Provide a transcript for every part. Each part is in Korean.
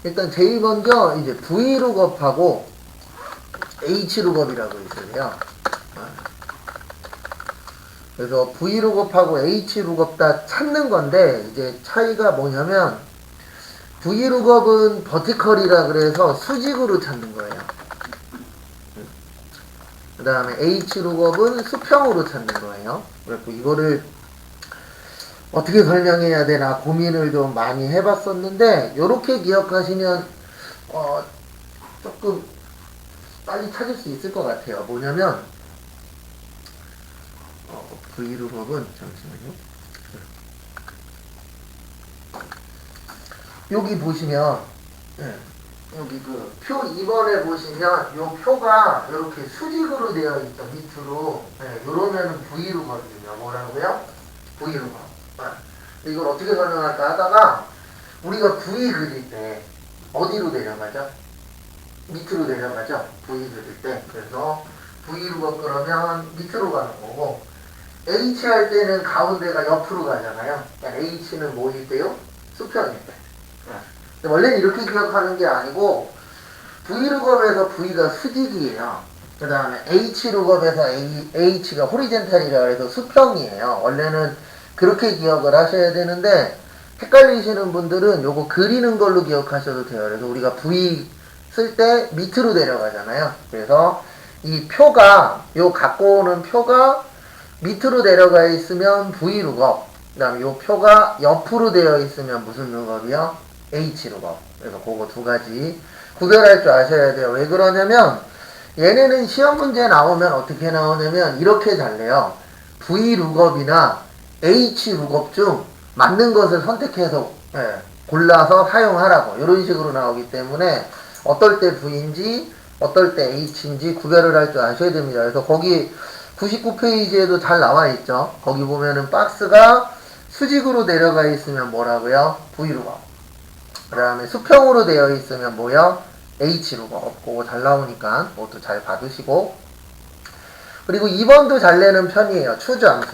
일단 제일 먼저 이제 V룩업하고 H룩업이라고 있어요. 그래서 V룩업하고 H룩업 다 찾는 건데, 이제 차이가 뭐냐면, V룩업은 버티컬이라 그래서 수직으로 찾는 거예요. 그 다음에 H룩업은 수평으로 찾는 거예요. 그래서 이거를 어떻게 설명해야 되나 고민을 좀 많이 해봤었는데, 요렇게 기억하시면 조금 빨리 찾을 수 있을 것 같아요. 뭐냐면 V룩업은 잠시만요. 여기 보시면 여기 그 표 2번에 보시면 요 표가 이렇게 수직으로 되어 있죠. 밑으로. 요러면은 V룩업이거든요. 뭐라고요? V룩업. 이걸 어떻게 설명할까 하다가 우리가 V 그릴 때 어디로 내려가죠? 밑으로 내려가죠. V 그릴 때. 그래서 V룩업 그러면 밑으로 가는 거고, H 할 때는 가운데가 옆으로 가잖아요. 그러니까 H는 뭐일 때요? 수평일 때. 원래는 이렇게 기억하는 게 아니고, V룩업에서 V가 수직이에요. 그 다음에 H룩업에서 H가 호리젠탈이라 해서 수평이에요. 원래는 그렇게 기억을 하셔야 되는데, 헷갈리시는 분들은 요거 그리는 걸로 기억하셔도 돼요. 그래서 우리가 V 쓸 때 밑으로 내려가잖아요. 그래서 이 표가, 요 갖고 오는 표가 밑으로 내려가 있으면 V룩업, 그 다음에 요 표가 옆으로 되어 있으면 무슨 룩업이요? H룩업. 그래서 그거 두 가지 구별할 줄 아셔야 돼요. 왜 그러냐면 얘네는 시험 문제 나오면 어떻게 나오냐면 이렇게 잘 내요. V룩업이나 H룩업 중 맞는 것을 선택해서 골라서 사용하라고 이런 식으로 나오기 때문에 어떨 때 V인지 어떨 때 H인지 구별을 할 줄 아셔야 됩니다. 그래서 거기 99페이지에도 잘 나와 있죠. 거기 보면은 박스가 수직으로 내려가 있으면 뭐라고요? V룩업. 그 다음에 수평으로 되어 있으면 뭐요? H룩업. 그거 잘 나오니까 그것도 잘 받으시고, 그리고 2번도 잘 내는 편이에요. 추주함수.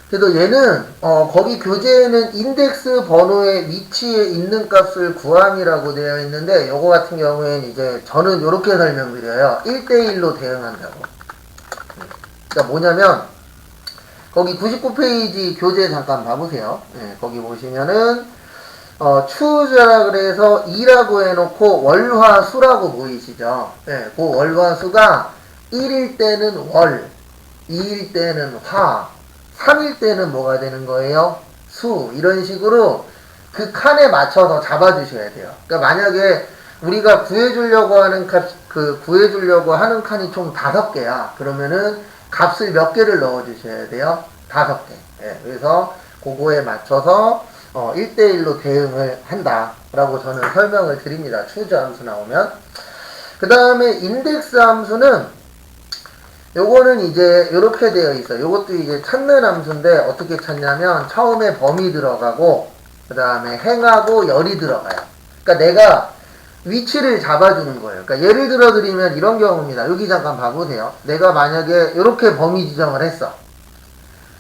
그래서 얘는 거기 교재에는 인덱스 번호의 위치에 있는 값을 구함이라고 되어 있는데, 요거 같은 경우에는 이제 저는 요렇게 설명드려요. 1대1로 대응한다고. 그러니까 뭐냐면 거기 99페이지 교재 잠깐 봐보세요. 거기 보시면은 추자라 그래서 2라고 해놓고 월화수라고 보이시죠? 그 월화수가 1일 때는 월, 2일 때는 화, 3일 때는 뭐가 되는 거예요? 수. 이런 식으로 그 칸에 맞춰서 잡아주셔야 돼요. 그러니까 만약에 우리가 구해주려고 하는 구해주려고 하는 칸이 총 5개야. 그러면은 값을 몇 개를 넣어주셔야 돼요? 5개. 그래서 그거에 맞춰서 1대1로 대응을 한다라고 저는 설명을 드립니다. 추저 함수 나오면. 그 다음에 인덱스 함수는 요거는 이제 요렇게 되어 있어요. 요것도 이제 찾는 함수인데 어떻게 찾냐면 처음에 범위 들어가고 그 다음에 행하고 열이 들어가요. 그러니까 내가 위치를 잡아주는 거예요. 그러니까 예를 들어 드리면 이런 경우입니다. 여기 잠깐 봐보세요. 내가 만약에 이렇게 범위 지정을 했어.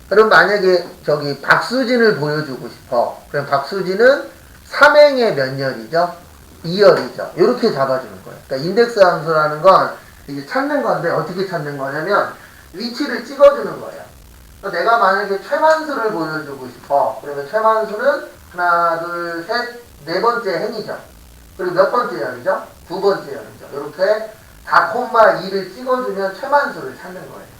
그럼 만약에 저기 박수진을 보여주고 싶어. 그럼 박수진은 3행의 몇 열이죠? 2열이죠. 이렇게 잡아주는 거예요. 그러니까 인덱스 함수라는 건 이제 찾는 건데 어떻게 찾는 거냐면 위치를 찍어주는 거예요. 그러니까 내가 만약에 최만수를 보여주고 싶어. 그러면 최만수는 하나, 둘, 셋, 네 번째 행이죠. 그리고 몇 번째 열이죠? 두 번째 열이죠. 이렇게 4,2를 찍어주면 최만수를 찾는 거예요.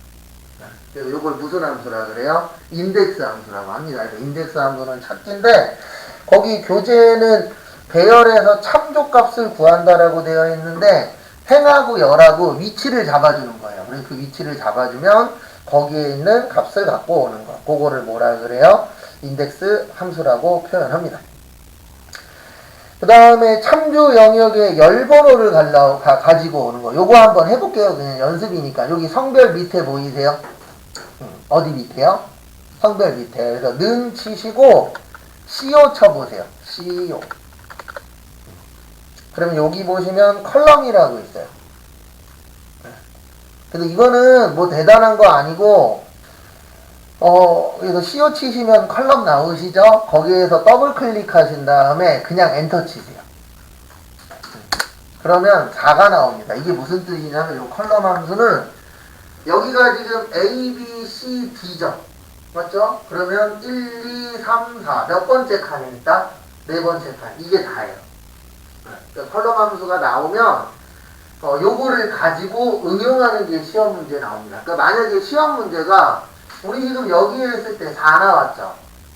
그래서 이걸 무슨 함수라 그래요? 인덱스 함수라고 합니다. 그래서 인덱스 함수는 찾기인데 거기 교재에는 배열에서 참조값을 구한다라고 되어 있는데 행하고 열하고 위치를 잡아주는 거예요. 그래서 그 위치를 잡아주면 거기에 있는 값을 갖고 오는 거. 그거를 뭐라 그래요? 인덱스 함수라고 표현합니다. 그 다음에 참조 영역의 열 번호를 가지고 오는 거. 요거 한번 해볼게요. 그냥 연습이니까. 여기 성별 밑에 보이세요? 어디 밑에요? 성별 밑에. 그래서 는 치시고 CO 쳐보세요. CO. 그러면 여기 보시면 컬럼이라고 있어요. 그래서 이거는 뭐 대단한 거 아니고 그래서 CO 치시면 컬럼 나오시죠? 거기에서 더블 클릭하신 다음에 그냥 엔터 치세요. 그러면 4가 나옵니다. 이게 무슨 뜻이냐면 이 컬럼 함수는 여기가 지금 A, B, C, D죠. 맞죠? 그러면 1, 2, 3, 4 몇 번째 칸입니까? 네 번째 칸. 이게 다예요. 그러니까 컬럼 함수가 나오면 요거를 가지고 응용하는 게 시험 문제 나옵니다. 그러니까 만약에 시험 문제가 우리 지금 여기에 했을 때 4 나왔죠.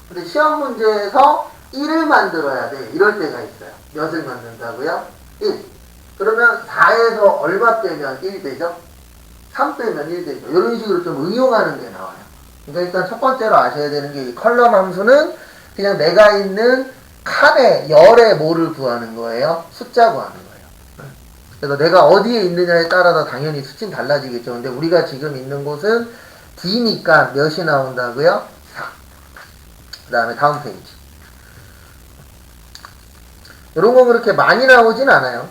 근데 시험 문제에서 1을 만들어야 돼. 이럴 때가 있어요. 몇을 만든다고요? 1. 그러면 4에서 얼마 빼면 1 되죠? 3 빼면 1 되죠. 이런 식으로 좀 응용하는 게 나와요. 그러니까 일단 첫 번째로 아셔야 되는 게 이 컬럼 함수는 그냥 내가 있는 칸에 열에 뭐를 구하는 거예요? 숫자 구하는 거예요. 그래서 내가 어디에 있느냐에 따라서 당연히 수치는 달라지겠죠. 근데 우리가 지금 있는 곳은 D니까 몇이 나온다고요? 4. 그 다음에 다음 페이지. 이런 건 그렇게 많이 나오진 않아요.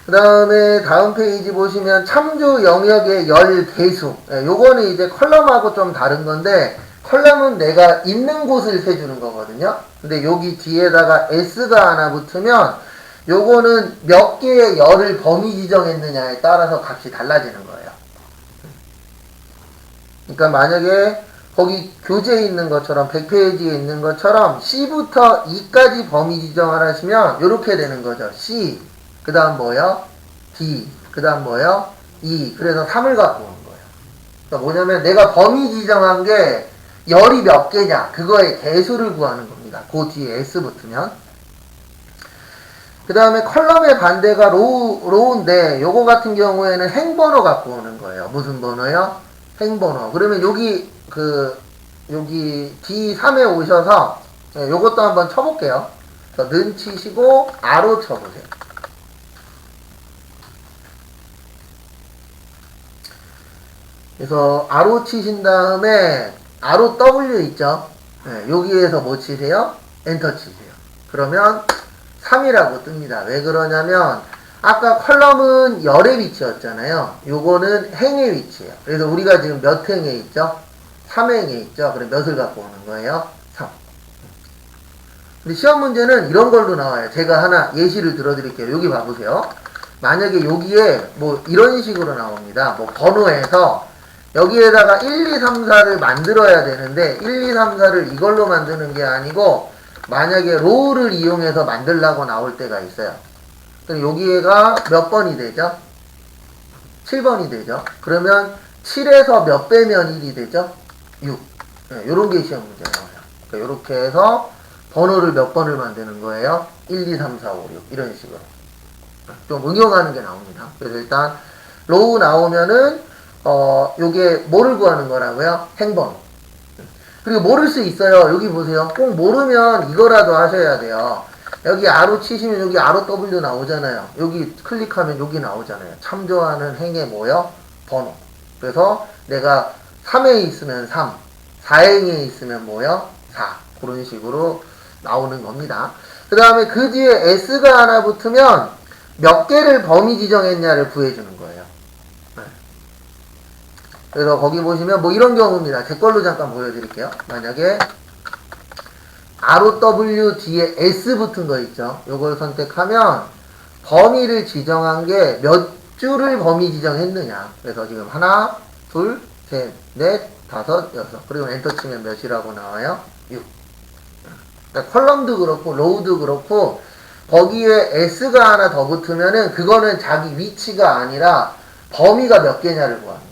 그 다음에 다음 페이지 보시면 참조 영역의 열 개수. 요거는 이제 컬럼하고 좀 다른 건데, 컬럼은 내가 있는 곳을 세주는 거거든요. 근데 여기 뒤에다가 S가 하나 붙으면 요거는 몇 개의 열을 범위 지정했느냐에 따라서 값이 달라지는 거예요. 그러니까 만약에 거기 교재에 있는 것처럼 100페이지에 있는 것처럼 C부터 E까지 범위 지정을 하시면 요렇게 되는 거죠. C, 그 다음 뭐요? D, 그 다음 뭐요? E. 그래서 3을 갖고 오는 거예요. 그러니까 뭐냐면 내가 범위 지정한 게 열이 몇 개냐 그거의 개수를 구하는 겁니다. 그 뒤에 S 붙으면. 그 다음에 컬럼의 반대가 로우인데 요거 같은 경우에는 행번호 갖고 오는 거예요. 무슨 번호요? 행번호. 그러면 여기 여기 D3에 오셔서 요것도 한번 쳐볼게요. 는 치시고 R로 쳐보세요. 그래서 R로 치신 다음에 ROW 있죠? 여기에서 뭐 치세요? 엔터 치세요. 그러면 3이라고 뜹니다. 왜 그러냐면 아까 컬럼은 열의 위치였잖아요. 요거는 행의 위치예요. 그래서 우리가 지금 몇 행에 있죠? 3행에 있죠. 그럼 몇을 갖고 오는 거예요? 3. 근데 시험 문제는 이런 걸로 나와요. 제가 하나 예시를 들어드릴게요. 여기 봐보세요. 만약에 여기에 뭐 이런 식으로 나옵니다. 뭐 번호에서 여기에다가 1, 2, 3, 4를 만들어야 되는데 1, 2, 3, 4를 이걸로 만드는 게 아니고 만약에 로우를 이용해서 만들라고 나올 때가 있어요. 그럼 여기가 몇 번이 되죠? 7번이 되죠. 그러면 7에서 몇 빼면 1이 되죠? 6. 요런 게 시험 문제 나와요. 그러니까 요렇게 해서 번호를 몇 번을 만드는 거예요? 1, 2, 3, 4, 5, 6 이런 식으로 좀 응용하는 게 나옵니다. 그래서 일단 로우 나오면은 요게 뭐를 구하는 거라고요? 행번호. 그리고 모를 수 있어요. 여기 보세요. 꼭 모르면 이거라도 하셔야 돼요. 여기 R로 치시면 여기 ROW 나오잖아요. 여기 클릭하면 여기 나오잖아요. 참조하는 행의 뭐요? 번호. 그래서 내가 3에 있으면 3, 4행에 있으면 뭐요? 4. 그런 식으로 나오는 겁니다. 그 다음에 그 뒤에 S가 하나 붙으면 몇 개를 범위 지정했냐를 구해주는 거예요. 그래서 거기 보시면 뭐 이런 경우입니다. 제 걸로 잠깐 보여드릴게요. 만약에 ROW 뒤에 S 붙은 거 있죠. 요걸 선택하면 범위를 지정한 게 몇 줄을 범위 지정했느냐. 그래서 지금 하나, 둘, 셋, 넷, 다섯, 여섯. 그리고 엔터 치면 몇이라고 나와요? 6. 그러니까 컬럼도 그렇고 로우도 그렇고 거기에 S가 하나 더 붙으면은 그거는 자기 위치가 아니라 범위가 몇 개냐를 구하는 거예요.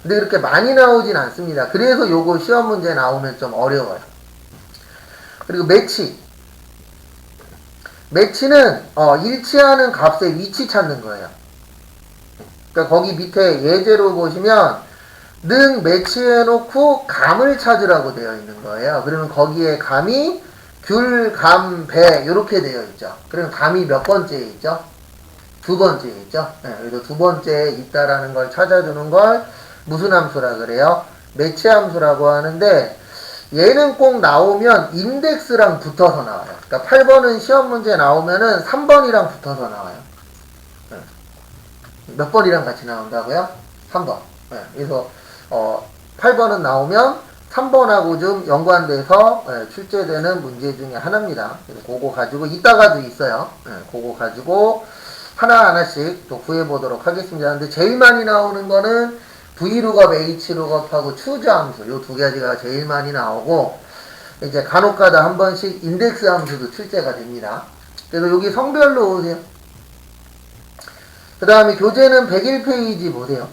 근데 그렇게 많이 나오진 않습니다. 그래서 요거 시험 문제 나오면 좀 어려워요. 그리고 매치. 매치는 일치하는 값의 위치 찾는 거예요. 그러니까 거기 밑에 예제로 보시면 는 매치해놓고 감을 찾으라고 되어 있는 거예요. 그러면 거기에 감이 귤, 감, 배 이렇게 되어 있죠. 그러면 감이 몇 번째에 있죠? 두 번째에 있죠. 그래서 두 번째에 있다라는 걸 찾아주는 걸 무슨 함수라 그래요? 매치 함수라고 하는데 얘는 꼭 나오면 인덱스랑 붙어서 나와요. 그러니까 8번은 시험 문제 나오면은 3번이랑 붙어서 나와요. 몇 번이랑 같이 나온다고요? 3번. 그래서 8번은 나오면 3번하고 좀 연관돼서 출제되는 문제 중에 하나입니다. 그래서 그거 가지고 이따가도 있어요. 그거 가지고 하나하나씩 또 구해보도록 하겠습니다. 근데 제일 많이 나오는 거는 V룩업, H룩업하고 추저 함수 요 두 가지가 제일 많이 나오고 이제 간혹가다 한 번씩 인덱스 함수도 출제가 됩니다. 그래서 여기 성별로 오세요. 그 다음에 교재는 101페이지 보세요.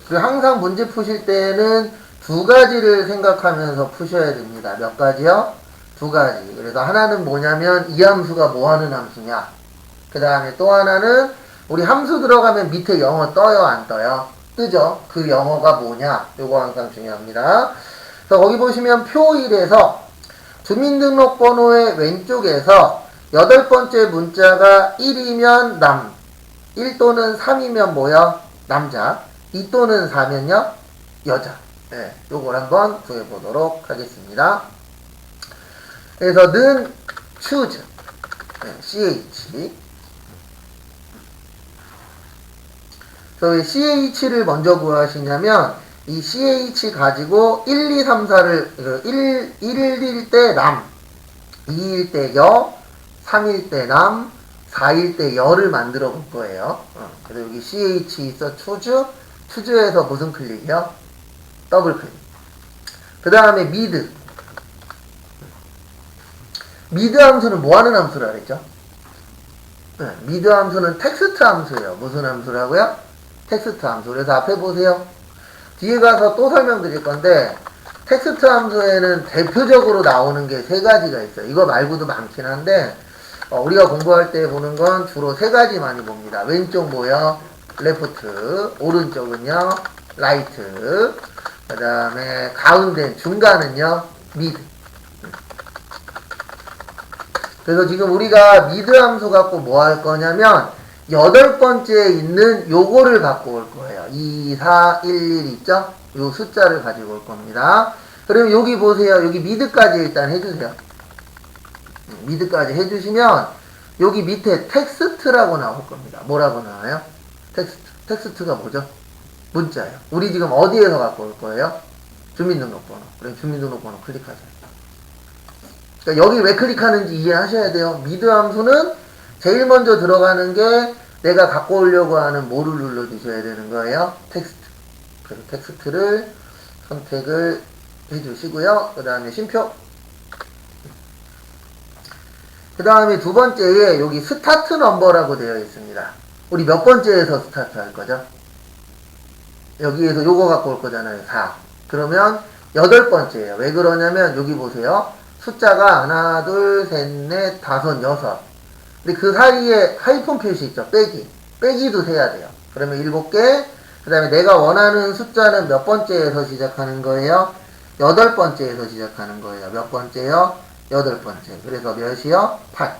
그리고 항상 문제 푸실 때는 두 가지를 생각하면서 푸셔야 됩니다. 몇 가지요? 두 가지. 그래서 하나는 뭐냐면 이 함수가 뭐 하는 함수냐. 그 다음에 또 하나는 우리 함수 들어가면 밑에 영어 떠요, 안 떠요? 뜨죠? 그 영어가 뭐냐. 요거 항상 중요합니다. 그래서 거기 보시면 표 1에서 주민등록번호의 왼쪽에서 8번째 문자가 1이면 남, 1 또는 3이면 뭐요? 남자, 2 또는 4면요? 여자. 요걸 한번 구해보도록 하겠습니다. 그래서 는 choose, ch. 그래서 왜 ch를 먼저 구하시냐면 이 ch 가지고 1, 2, 3, 4를 1일 때 남, 2일 때 여, 3일 때 남, 4일 때 여를 만들어 볼 거예요. 그래서 여기 ch 있어 choose, 에서 무슨 클릭이요? 더블 클릭. 그 다음에 미드. 미드 함수는 뭐 하는 함수라 그랬죠? 미드 함수는 텍스트 함수예요. 무슨 함수라고요? 텍스트 함수. 그래서 앞에 보세요. 뒤에 가서 또 설명드릴 건데 텍스트 함수에는 대표적으로 나오는 게 세 가지가 있어요. 이거 말고도 많긴 한데 우리가 공부할 때 보는 건 주로 세 가지 많이 봅니다. 왼쪽 뭐요? 레프트. 오른쪽은요? 라이트. 그 다음에 가운데 중간은요? 미드. 그래서 지금 우리가 미드 함수 갖고 뭐 할 거냐면 8번째에 있는 요거를 갖고 올 거예요. 2, 4, 1, 1 있죠? 요 숫자를 가지고 올 겁니다. 그럼 여기 보세요. 여기 미드까지 일단 해주세요. 미드까지 해주시면 여기 밑에 텍스트라고 나올 겁니다. 뭐라고 나와요? 텍스트. 텍스트가 뭐죠? 문자예요. 우리 지금 어디에서 갖고 올 거예요? 주민등록번호. 그럼 주민등록번호 클릭하세요. 그러니까 여기 왜 클릭하는지 이해하셔야 돼요. 미드 함수는 제일 먼저 들어가는 게 내가 갖고 오려고 하는 뭐를 눌러주셔야 되는 거예요? 텍스트. 그래서 텍스트를 선택을 해주시고요. 그 다음에 쉼표. 그 다음에 두 번째에 여기 스타트 넘버라고 되어 있습니다. 우리 몇 번째에서 스타트 할 거죠? 여기에서 요거 갖고 올 거잖아요. 4. 그러면 8번째예요. 왜 그러냐면 여기 보세요. 숫자가 하나, 둘, 셋, 넷, 다섯, 여섯. 근데 그 사이에 하이픈 표시 있죠. 빼기. 빼기도 세야 돼요. 그러면 7개. 그 다음에 내가 원하는 숫자는 몇 번째에서 시작하는 거예요? 8번째에서 시작하는 거예요. 몇 번째요? 8번째. 그래서 몇이요? 8.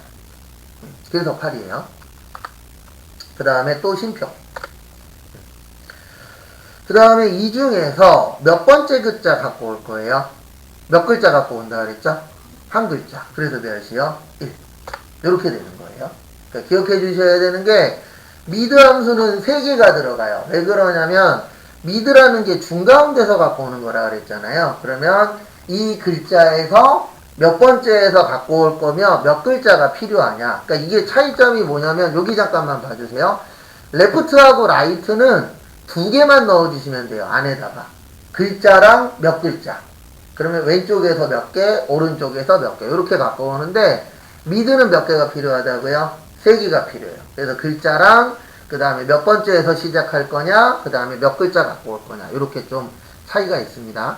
그래서 8이에요. 그 다음에 또 쉼표. 그 다음에 이 중에서 몇 번째 글자 갖고 올 거예요? 몇 글자 갖고 온다 그랬죠? 한 글자. 그래서 몇이요? 1. 이렇게 되는 거예요. 그러니까 기억해 주셔야 되는 게 미드 함수는 3개가 들어가요. 왜 그러냐면 미드라는 게 중가운데서 갖고 오는 거라 그랬잖아요. 그러면 이 글자에서 몇 번째에서 갖고 올 거면 몇 글자가 필요하냐. 그러니까 이게 차이점이 뭐냐면 여기 잠깐만 봐주세요. 레프트하고 라이트는 2개만 넣어주시면 돼요. 안에다가. 글자랑 몇 글자. 그러면 왼쪽에서 몇 개, 오른쪽에서 몇 개. 이렇게 갖고 오는데 미드는 몇 개가 필요하다고요? 3개가 필요해요. 그래서 글자랑 그 다음에 몇 번째에서 시작할 거냐, 그 다음에 몇 글자 갖고 올 거냐. 이렇게 좀 차이가 있습니다.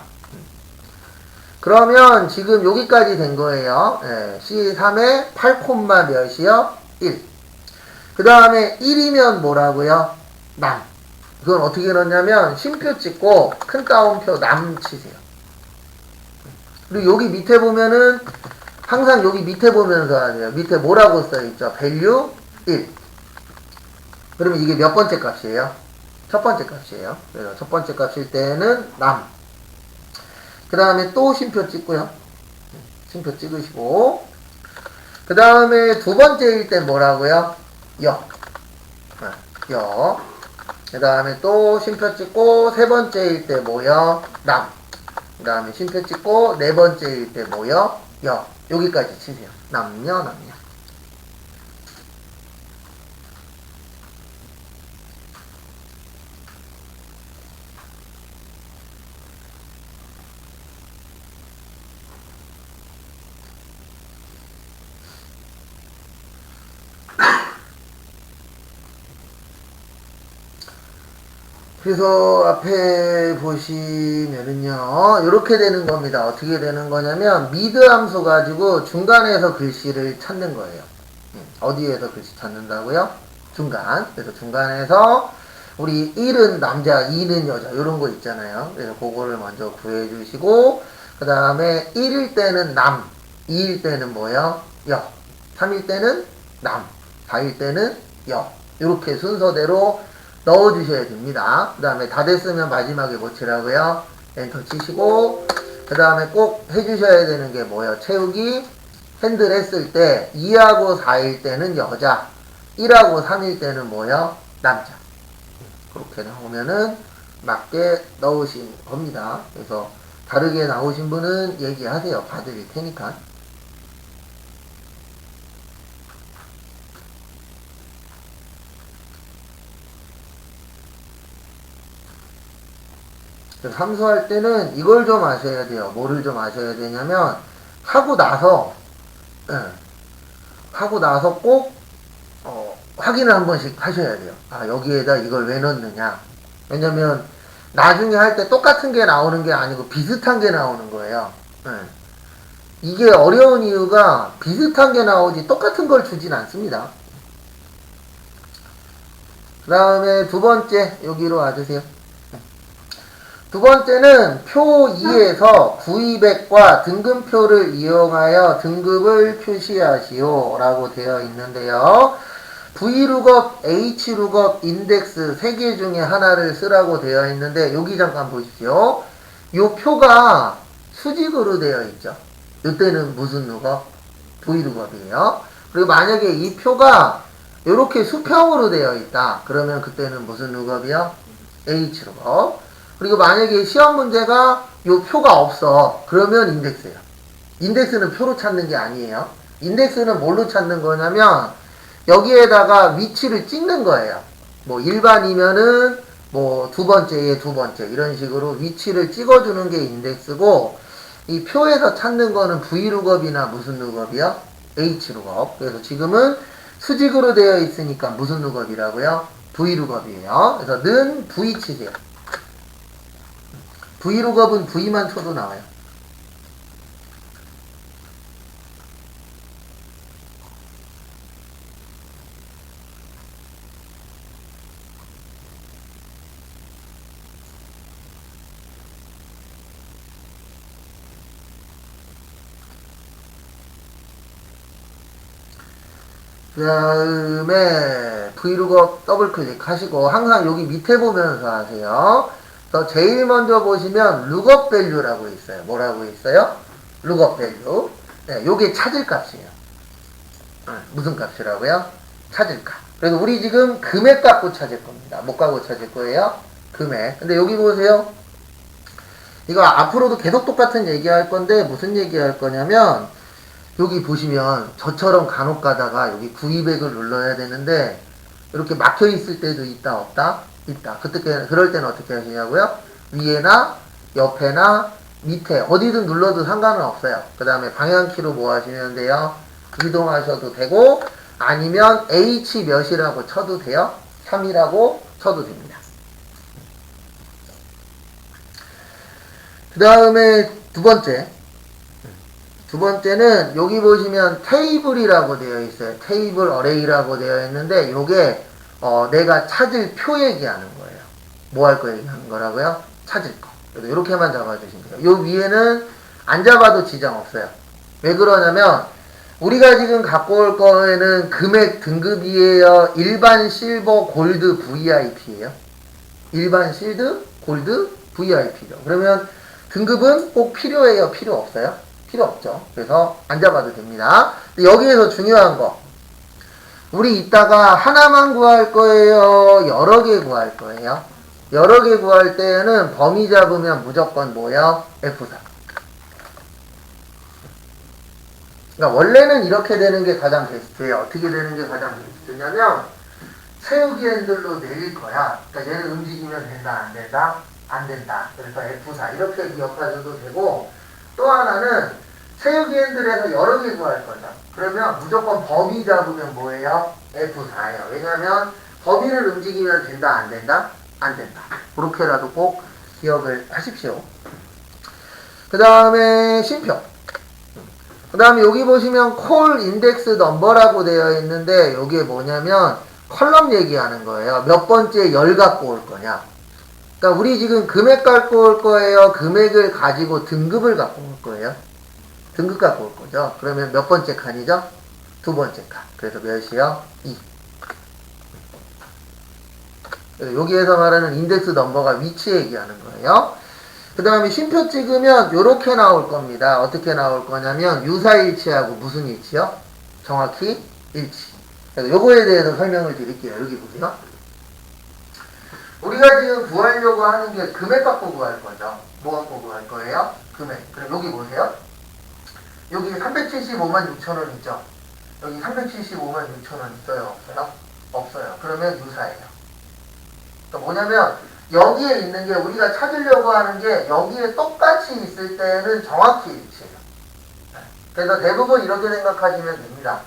그러면 지금 여기까지 된 거예요. C3에 8, 몇이요? 1. 그 다음에 1이면 뭐라고요? 남. 그건 어떻게 넣냐면 쉼표 찍고 큰 따옴표 남 치세요. 그리고 여기 밑에 보면은 항상 여기 밑에 보면서 하세요. 밑에 뭐라고 써있죠? value 1. 그러면 이게 몇 번째 값이에요? 첫 번째 값이에요. 그래서 첫 번째 값일 때는 남. 그 다음에 또 쉼표 찍고요. 쉼표 찍으시고. 그 다음에 두 번째일 때 뭐라고요? 여. 여. 그 다음에 또 쉼표 찍고 세 번째일 때 뭐요? 남. 그 다음에 쉼표 찍고 네 번째일 때 뭐요? 여. 여기까지 치세요. 남녀, 남녀. 그래서 앞에 보시면은요, 이렇게 되는 겁니다. 어떻게 되는 거냐면, 미드 함수 가지고 중간에서 글씨를 찾는 거예요. 어디에서 글씨 찾는다고요? 중간. 그래서 중간에서 우리 1은 남자, 2는 여자, 이런 거 있잖아요. 그래서 그거를 먼저 구해주시고, 그 다음에 1일 때는 남, 2일 때는 뭐요? 여, 3일 때는 남, 4일 때는 여. 이렇게 순서대로 넣어주셔야 됩니다. 그 다음에 다 됐으면 마지막에 뭐 치라고요? 엔터 치시고, 그 다음에 꼭 해주셔야 되는 게 뭐예요? 채우기 핸들 했을 때 2하고 4일 때는 여자, 1하고 3일 때는 뭐예요? 남자. 그렇게 나오면은 맞게 넣으신 겁니다. 그래서 다르게 나오신 분은 얘기하세요. 봐드릴 테니까. 함수할 때는 이걸 좀 아셔야 돼요. 뭐를 좀 아셔야 되냐면, 하고 나서 꼭 확인을 한 번씩 하셔야 돼요. 아, 여기에다 이걸 왜 넣느냐. 왜냐면 나중에 할 때 똑같은 게 나오는 게 아니고 비슷한 게 나오는 거예요. 이게 어려운 이유가 비슷한 게 나오지 똑같은 걸 주진 않습니다. 그 다음에 두 번째 여기로 와주세요. 두 번째는 표 2에서 구입액과 등급표를 이용하여 등급을 표시하시오 라고 되어 있는데요. V룩업, H룩업, 인덱스 세 개 중에 하나를 쓰라고 되어 있는데 여기 잠깐 보십시오. 이 표가 수직으로 되어 있죠. 이때는 무슨 룩업? V룩업이에요. 그리고 만약에 이 표가 이렇게 수평으로 되어 있다. 그러면 그때는 무슨 룩업이요? H룩업. 그리고 만약에 시험 문제가 이 표가 없어. 그러면 인덱스예요. 인덱스는 표로 찾는 게 아니에요. 인덱스는 뭘로 찾는 거냐면 여기에다가 위치를 찍는 거예요. 뭐 일반이면은 뭐 두 번째에 두 번째 이런 식으로 위치를 찍어주는 게 인덱스고, 이 표에서 찾는 거는 V룩업이나 무슨 룩업이요? H룩업. 그래서 지금은 수직으로 되어 있으니까 무슨 룩업이라고요? V룩업이에요. 그래서 는 V 치세요. V룩업은 V만 쳐도 나와요. 그 다음에 V룩업 더블 클릭하시고 항상 여기 밑에 보면서 하세요. 그래서 제일 먼저 보시면 룩업 밸류라고 있어요. 뭐라고 있어요? 룩업 밸류. 네, 요게 찾을 값이에요. 무슨 값이라고요? 찾을 값. 그래서 우리 지금 금액 갖고 찾을 겁니다. 뭐 갖고 찾을 거예요? 금액. 근데 여기 보세요. 이거 앞으로도 계속 똑같은 얘기 할 건데 무슨 얘기 할 거냐면, 여기 보시면 저처럼 간혹 가다가 여기 구입액을 눌러야 되는데 이렇게 막혀 있을 때도 있다 없다? 있다. 그럴 때는 어떻게 하시냐고요? 위에나 옆에나 밑에 어디든 눌러도 상관은 없어요. 그 다음에 방향키로 뭐 하시면 돼요? 이동하셔도 되고, 아니면 H 몇이라고 쳐도 돼요. 3이라고 쳐도 됩니다. 그 다음에 두 번째는 여기 보시면 테이블이라고 되어 있어요. 테이블 어레이라고 되어 있는데 요게 내가 찾을 표 얘기하는 거예요. 뭐 할 거 얘기하는 거라고요? 찾을 거. 그래서 이렇게만 잡아주시면 돼요. 요 위에는 안 잡아도 지장 없어요. 왜 그러냐면 우리가 지금 갖고 올 거에는 금액 등급이에요. 일반 실버 골드 VIP예요. 일반 실드 골드 VIP죠. 그러면 등급은 꼭 필요해요? 필요 없어요? 필요 없죠. 그래서 안 잡아도 됩니다. 근데 여기에서 중요한 거, 우리 이따가 하나만 구할 거예요? 여러 개 구할 거예요? 여러 개 구할 때에는 범위 잡으면 무조건 뭐예요? F4. 그러니까 원래는 이렇게 되는 게 가장 베스트예요. 어떻게 되는 게 가장 베스트냐면 세우기 핸들로 내릴 거야. 그러니까 얘는 움직이면 된다, 안 된다? 안 된다. 그래서 F4 이렇게 기억하셔도 되고, 또 하나는 세우기 핸들에서 여러 개 구할 거죠. 그러면 무조건 범위 잡으면 뭐예요? F4예요. 왜냐하면 범위를 움직이면 된다, 안 된다? 안 된다. 그렇게라도 꼭 기억을 하십시오. 그 다음에 쉼표. 그 다음에 여기 보시면 콜 인덱스 넘버라고 되어 있는데 여기에 뭐냐면 컬럼 얘기하는 거예요. 몇 번째 열 갖고 올 거냐. 그러니까 우리 지금 금액 갖고 올 거예요. 금액을 가지고 등급을 갖고 올 거예요. 등급 갖고 올 거죠. 그러면 몇 번째 칸이죠? 두 번째 칸. 그래서 몇이요? 2. 여기에서 말하는 인덱스 넘버가 위치 얘기하는 거예요. 그 다음에 쉼표 찍으면 이렇게 나올 겁니다. 어떻게 나올 거냐면 유사일치하고 무슨 일치요? 정확히 일치. 그래서 요거에 대해서 설명을 드릴게요. 여기 보세요. 우리가 지금 구하려고 하는 게 금액 갖고 구할 거죠. 뭐 갖고 구할 거예요? 금액. 그럼 여기 보세요. 여기 375만 6천 원 있죠? 여기 375만 6천 원 있어요? 없어요? 없어요. 그러면 유사예요. 그러니까 뭐냐면 여기에 있는 게 우리가 찾으려고 하는 게 여기에 똑같이 있을 때는 정확히 일치해요. 그래서 대부분 이렇게 생각하시면 됩니다.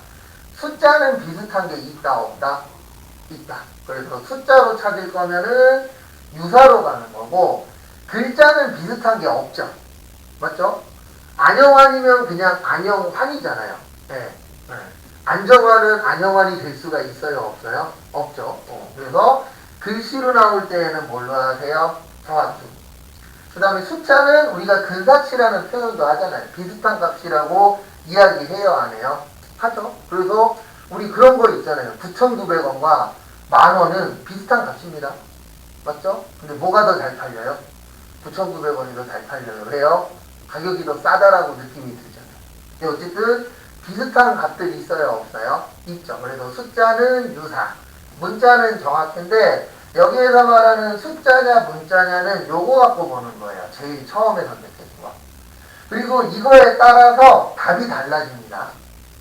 숫자는 비슷한 게 있다 없다? 있다. 그래서 숫자로 찾을 거면은 유사로 가는 거고 글자는 비슷한 게 없죠. 맞죠? 안영환이면 그냥 안영환이잖아요. 네. 네. 안정환은 안영환이 될 수가 있어요? 없어요? 없죠. 그래서 글씨로 나올 때에는 뭘로 하세요? 정확히. 그 다음에 숫자는 우리가 근사치라는 표현도 하잖아요. 비슷한 값이라고 이야기해요, 안 해요? 하죠. 그래서 우리 그런 거 있잖아요. 9,900원과 만원은 비슷한 값입니다. 맞죠? 근데 뭐가 더 잘 팔려요? 9,900원이 더 잘 팔려요. 왜요? 가격이 더 싸다라고 느낌이 들잖아요. 근데 어쨌든 비슷한 값들이 있어요, 없어요? 있죠. 그래서 숫자는 유사, 문자는 정확한데 여기에서 말하는 숫자냐 문자냐는 요거 갖고 보는 거예요. 제일 처음에 선택해준 거. 그리고 이거에 따라서 답이 달라집니다.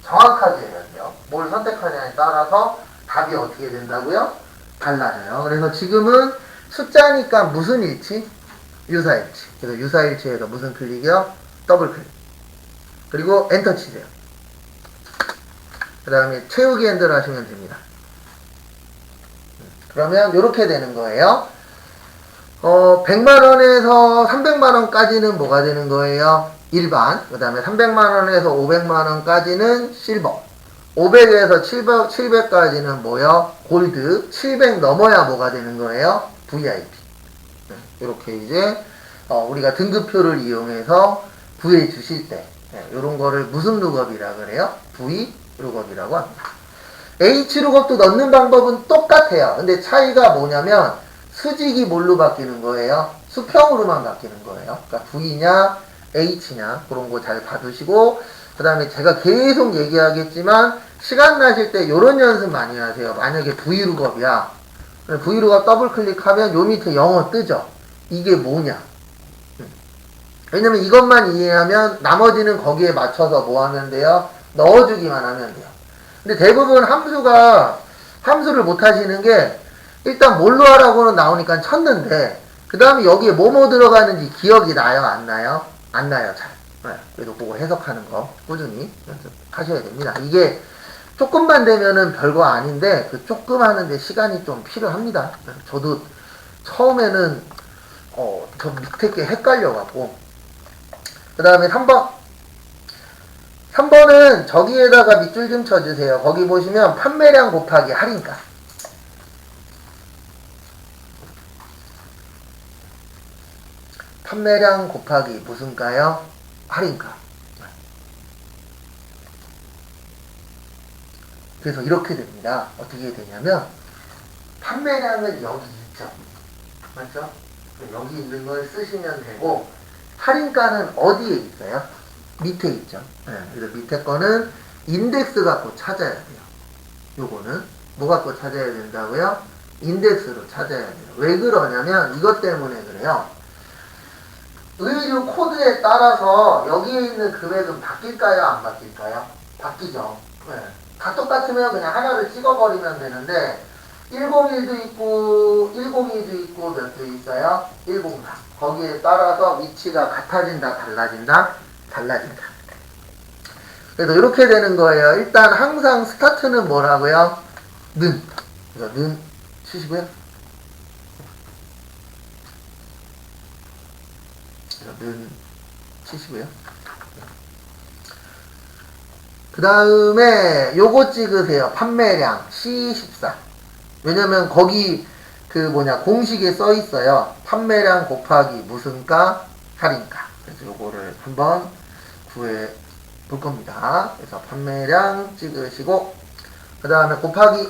정확하게 해야 돼요. 뭘 선택하냐에 따라서 답이 어떻게 된다고요? 달라져요. 그래서 지금은 숫자니까 무슨 일치? 유사일치. 그래서 유사일치에서 무슨 클릭이요? 더블 클릭. 그리고 엔터 치세요. 그 다음에 채우기 핸들 하시면 됩니다. 그러면 이렇게 되는 거예요. 100만원에서 300만원까지는 뭐가 되는 거예요? 일반. 그 다음에 300만원에서 500만원까지는 실버. 500에서 700까지는 뭐요? 골드. 700 넘어야 뭐가 되는 거예요? VIP. 이렇게 이제 우리가 등급표를 이용해서 구해 주실 때 이런 거를 무슨 룩업이라 그래요? V 룩업이라고 합니다. H 룩업도 넣는 방법은 똑같아요. 근데 차이가 뭐냐면 수직이 뭘로 바뀌는 거예요? 수평으로만 바뀌는 거예요. 그러니까 V냐 H냐 그런 거 잘 봐두시고 그 다음에 제가 계속 얘기하겠지만 시간 나실 때 이런 연습 많이 하세요. 만약에 V 룩업이야. V 룩업 더블 클릭하면 요 밑에 영어 뜨죠. 이게 뭐냐? 왜냐면 이것만 이해하면 나머지는 거기에 맞춰서 뭐 하면 돼요? 넣어주기만 하면 돼요. 근데 대부분 함수를 못 하시는 게 일단 뭘로 하라고는 나오니까 쳤는데 그 다음에 여기에 뭐뭐 들어가는지 기억이 나요? 안 나요? 안 나요, 잘. 네, 그래도 그거 해석하는 거 꾸준히 연습하셔야 됩니다. 이게 조금만 되면은 별거 아닌데 그 조금 하는데 시간이 좀 필요합니다. 저도 처음에는 저 밑에 게 헷갈려갖고 그 다음에 3번은 저기에다가 밑줄 좀 쳐주세요. 거기 보시면 판매량 곱하기 할인가. 판매량 곱하기 무슨가요? 할인가. 그래서 이렇게 됩니다. 어떻게 되냐면 판매량은 여기 있죠. 맞죠? 여기 있는 걸 쓰시면 되고 할인가는 어디에 있어요? 밑에 있죠. 네, 그래서 밑에 거는 인덱스 갖고 찾아야 돼요. 요거는 뭐 갖고 찾아야 된다고요? 인덱스로 찾아야 돼요. 왜 그러냐면 이것 때문에 그래요. 의류 코드에 따라서 여기에 있는 금액은 바뀔까요? 안 바뀔까요? 바뀌죠. 네. 다 똑같으면 그냥 하나를 찍어버리면 되는데 101도 있고 102도 있고 몇 도 있어요? 104. 거기에 따라서 위치가 같아진다, 달라진다? 달라진다. 그래서 이렇게 되는 거예요. 일단 항상 스타트는 뭐라고요? 는. 그래서 는 치시고요. 는 치시고요. 그 다음에 요거 찍으세요. 판매량 C14. 왜냐면 거기 공식에 써 있어요. 판매량 곱하기 무슨 가? 할인가. 그래서 요거를 한번 구해 볼 겁니다. 그래서 판매량 찍으시고, 그 다음에 곱하기,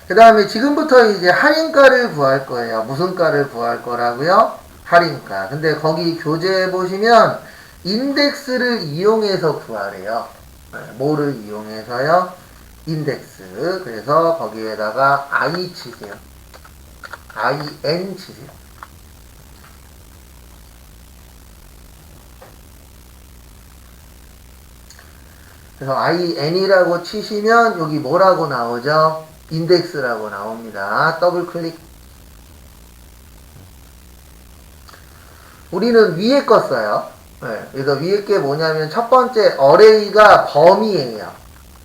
그 다음에 지금부터 이제 할인가를 구할 거예요. 무슨 가를 구할 거라고요? 할인가. 근데 거기 교재에 보시면 인덱스를 이용해서 구하래요. 뭐를 이용해서요? 인덱스. 그래서 거기에다가 I 치세요. IN 치세요. 그래서 IN이라고 치시면 여기 뭐라고 나오죠? 인덱스라고 나옵니다. 더블 클릭. 우리는 위에 거 써요. 네, 그래서 위에 게 뭐냐면 첫 번째 어레이가 범위예요.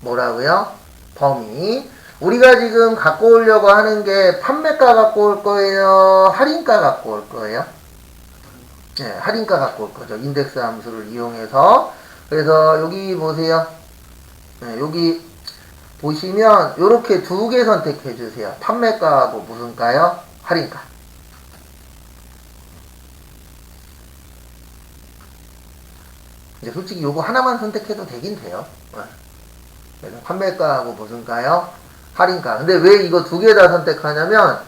뭐라고요? 범위. 우리가 지금 갖고 오려고 하는 게 판매가 갖고 올 거예요? 할인가 갖고 올 거예요? 네, 할인가 갖고 올 거죠. 인덱스 함수를 이용해서. 그래서 여기 보세요. 네, 여기 보시면 이렇게 두 개 선택해 주세요. 판매가하고 무슨 가요? 할인가. 이제 솔직히 요거 하나만 선택해도 되긴 돼요. 그래서 판매가하고 무슨 가요? 할인가. 근데 왜 이거 두 개 다 선택하냐면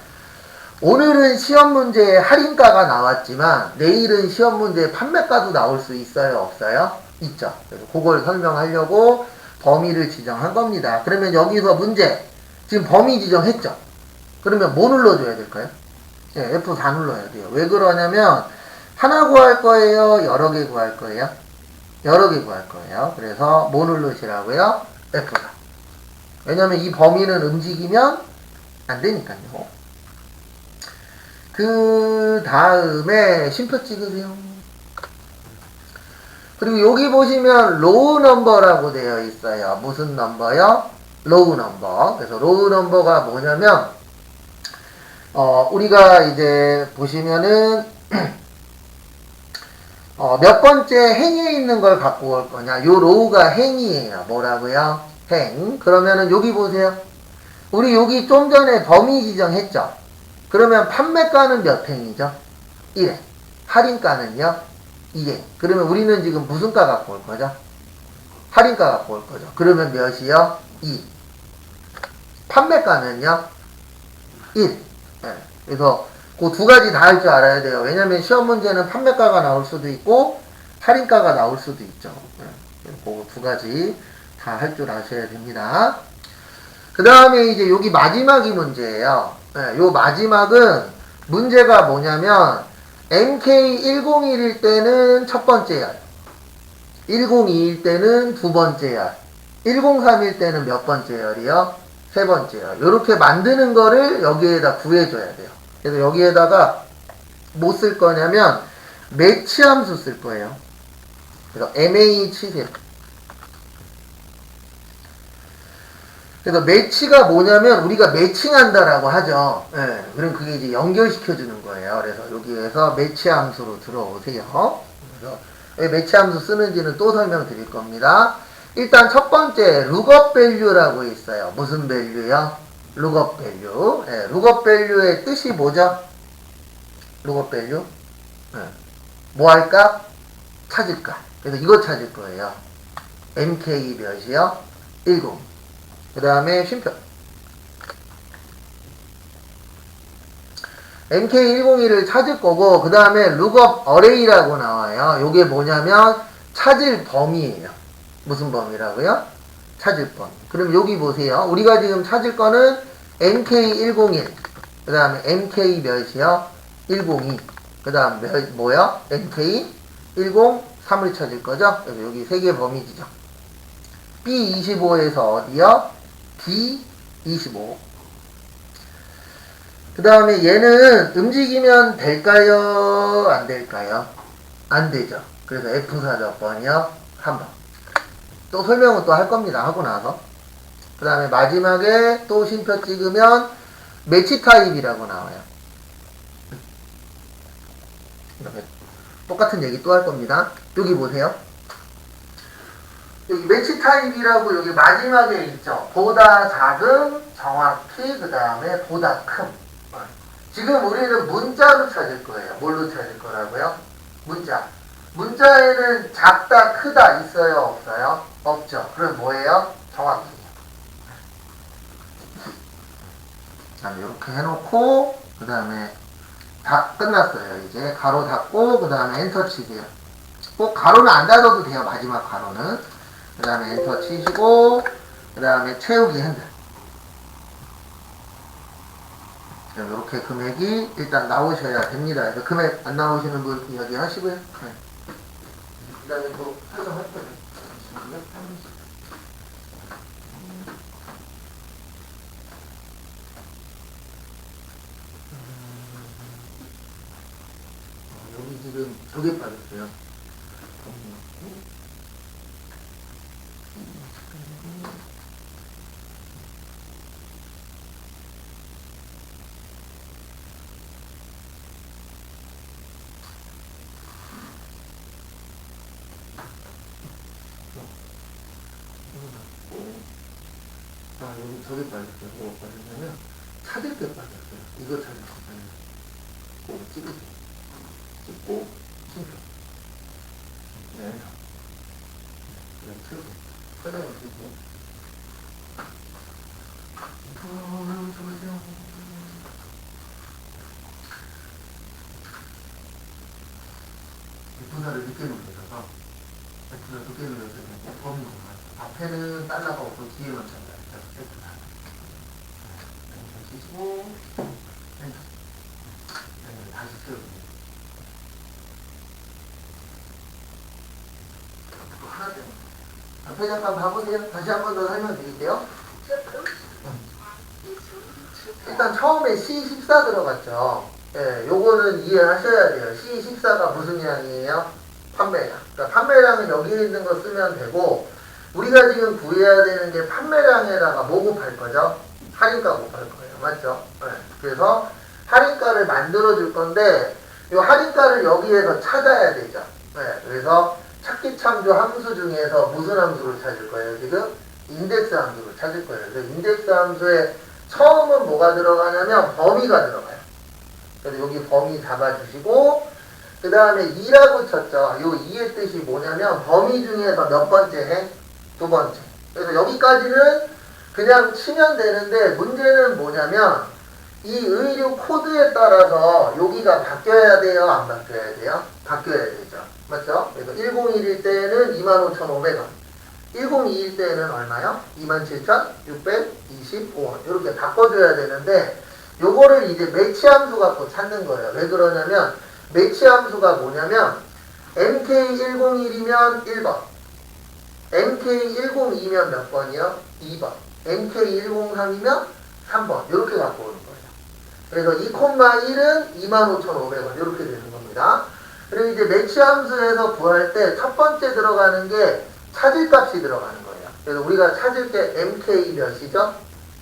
오늘은 시험 문제에 할인가가 나왔지만 내일은 시험 문제에 판매가도 나올 수 있어요? 없어요? 있죠. 그래서 그걸 설명하려고 범위를 지정한 겁니다. 그러면 여기서 문제 지금 범위 지정했죠? 그러면 뭐 눌러줘야 될까요? 네, F4 눌러야 돼요. 왜 그러냐면 하나 구할 거예요? 여러 개 구할 거예요? 여러 개 구할 거예요. 그래서 뭐 누르시라고요? F4. 왜냐면 이 범위는 움직이면 안 되니까요. 그 다음에 쉼표 찍으세요. 그리고 여기 보시면 로우 넘버라고 되어 있어요. 무슨 넘버요? 로우 넘버. 그래서 로우 넘버가 뭐냐면 우리가 이제 보시면은 몇 번째 행에 있는 걸 갖고 올 거냐. 요 로우가 행이에요. 뭐라고요? 행. 그러면은 여기 보세요. 우리 여기 좀 전에 범위 지정했죠? 그러면 판매가는 몇 행이죠? 1행. 할인가는요? 2행. 그러면 우리는 지금 무슨 가 갖고 올 거죠? 할인가 갖고 올 거죠. 그러면 몇이요? 2. 판매가는요? 1. 네. 그래서 그 두 가지 다 할 줄 알아야 돼요. 왜냐면 시험 문제는 판매가가 나올 수도 있고 할인가가 나올 수도 있죠. 네. 그 두 가지 다 할 줄 아셔야 됩니다. 그 다음에 이제 여기 마지막이 문제예요. 네, 요 마지막은 문제가 뭐냐면 MK101일 때는 첫 번째 열, 102일 때는 두 번째 열, 103일 때는 몇 번째 열이요? 세 번째 열. 이렇게 만드는 거를 여기에다 구해줘야 돼요. 그래서 여기에다가 뭐 쓸 거냐면 매치 함수 쓸 거예요. 그래서 MA 치세요. 그래서 매치가 뭐냐면 우리가 매칭한다라고 하죠. 예, 그럼 그게 이제 연결시켜주는 거예요. 그래서 여기에서 매치 함수로 들어오세요. 그래서 왜 매치 함수 쓰는지는 또 설명드릴 겁니다. 일단 첫 번째 룩업 밸류라고 있어요. 무슨 밸류요? 룩업 밸류. 예, 룩업 밸류의 뜻이 뭐죠? 룩업 밸류? 예, 뭐 할까? 찾을까? 그래서 이거 찾을 거예요. MK 몇이요? 10. 그 다음에 쉼표. MK101을 찾을 거고, 그 다음에 lookup array라고 나와요. 요게 뭐냐면, 찾을 범위예요. 무슨 범위라고요? 찾을 번. 그럼 여기 보세요. 우리가 지금 찾을 거는 MK101, 그 다음에 MK 몇이요? 102, 그 다음 뭐요? MK103을 찾을 거죠? 그래서 여기 세 개 범위지죠. B25에서 어디요? D25. 그 다음에 얘는 움직이면 될까요? 안 될까요? 안 되죠. 그래서 F4 몇 번이요? 3번. 또 설명은 또 할 겁니다. 하고 나서. 그 다음에 마지막에 또 쉼표 찍으면 매치 타입이라고 나와요. 이렇게 똑같은 얘기 또 할 겁니다. 여기 보세요. 여기 매치 타입이라고 여기 마지막에 있죠. 보다 작음, 정확히, 그 다음에 보다 큼. 지금 우리는 문자로 찾을 거예요. 뭘로 찾을 거라고요? 문자. 문자에는 작다, 크다 있어요? 없어요? 없죠. 그럼 뭐예요? 정확히. 이렇게 해놓고 그 다음에 다 끝났어요. 이제 가로 닫고 그 다음에 엔터 치세요. 꼭 가로는 안 닫아도 돼요. 마지막 가로는. 그 다음에 엔터 치시고 그 다음에 채우기 핸들. 이렇게 금액이 일단 나오셔야 됩니다. 그래서 금액 안 나오시는 분 이야기 하시고요. 네. 그 다음에 또 설정할 거예요. 여기 지금 2개 빠졌어요. 여기 저기 빠졌어요. 이거 빠졌냐면 찾을 때 빠졌어요. 이거 찾을 때 빠졌어요. 꼭 찍으세요. 찍고 숨겨. 네. 그냥 틀고 설명을 주고 분할을 늦게 눌러서 분할 늦게 눌러서 범위 공간 앞에는 달러가 없고 뒤에만 찾아요. 치시고 다시 세우고 하나 때문에 앞에 잠깐 봐보세요. 다시 한 번 더 설명드릴게요. 일단 처음에 C14 들어갔죠. 예, 요거는 이해하셔야 돼요. C14가 무슨 양이에요? 판매량. 그러니까 판매량은 여기 있는 거 쓰면 되고 우리가 지금 구해야 되는 게 판매량에다가 뭐 곱할 거죠? 할인가 곱할 거예요. 맞죠? 네. 그래서 할인가를 만들어 줄 건데 이 할인가를 여기에서 찾아야 되죠. 네. 그래서 찾기 참조 함수 중에서 무슨 함수를 찾을 거예요? 지금 인덱스 함수를 찾을 거예요. 그래서 인덱스 함수에 처음은 뭐가 들어가냐면 범위가 들어가요. 그래서 여기 범위 잡아주시고 그 다음에 2라고 쳤죠. 이 2의 뜻이 뭐냐면 범위 중에서 몇 번째 해? 2번째. 그래서 여기까지는 그냥 치면 되는데 문제는 뭐냐면 이 의류 코드에 따라서 여기가 바뀌어야 돼요? 안 바뀌어야 돼요? 바뀌어야 되죠. 맞죠? 그래서 1011일 때는 25,500원 1021일 때는 얼마요? 27,625원 이렇게 바꿔줘야 되는데 요거를 이제 매치 함수 갖고 찾는 거예요. 왜 그러냐면 매치 함수가 뭐냐면 MK101이면 1번 MK102면 몇 번이요? 2번 MK103이면 3번 이렇게 갖고 오는 거예요. 그래서 2,1은 25,500원 이렇게 되는 겁니다. 그리고 이제 매치 함수에서 구할 때 첫 번째 들어가는 게 찾을 값이 들어가는 거예요. 그래서 우리가 찾을 때 MK 몇이죠?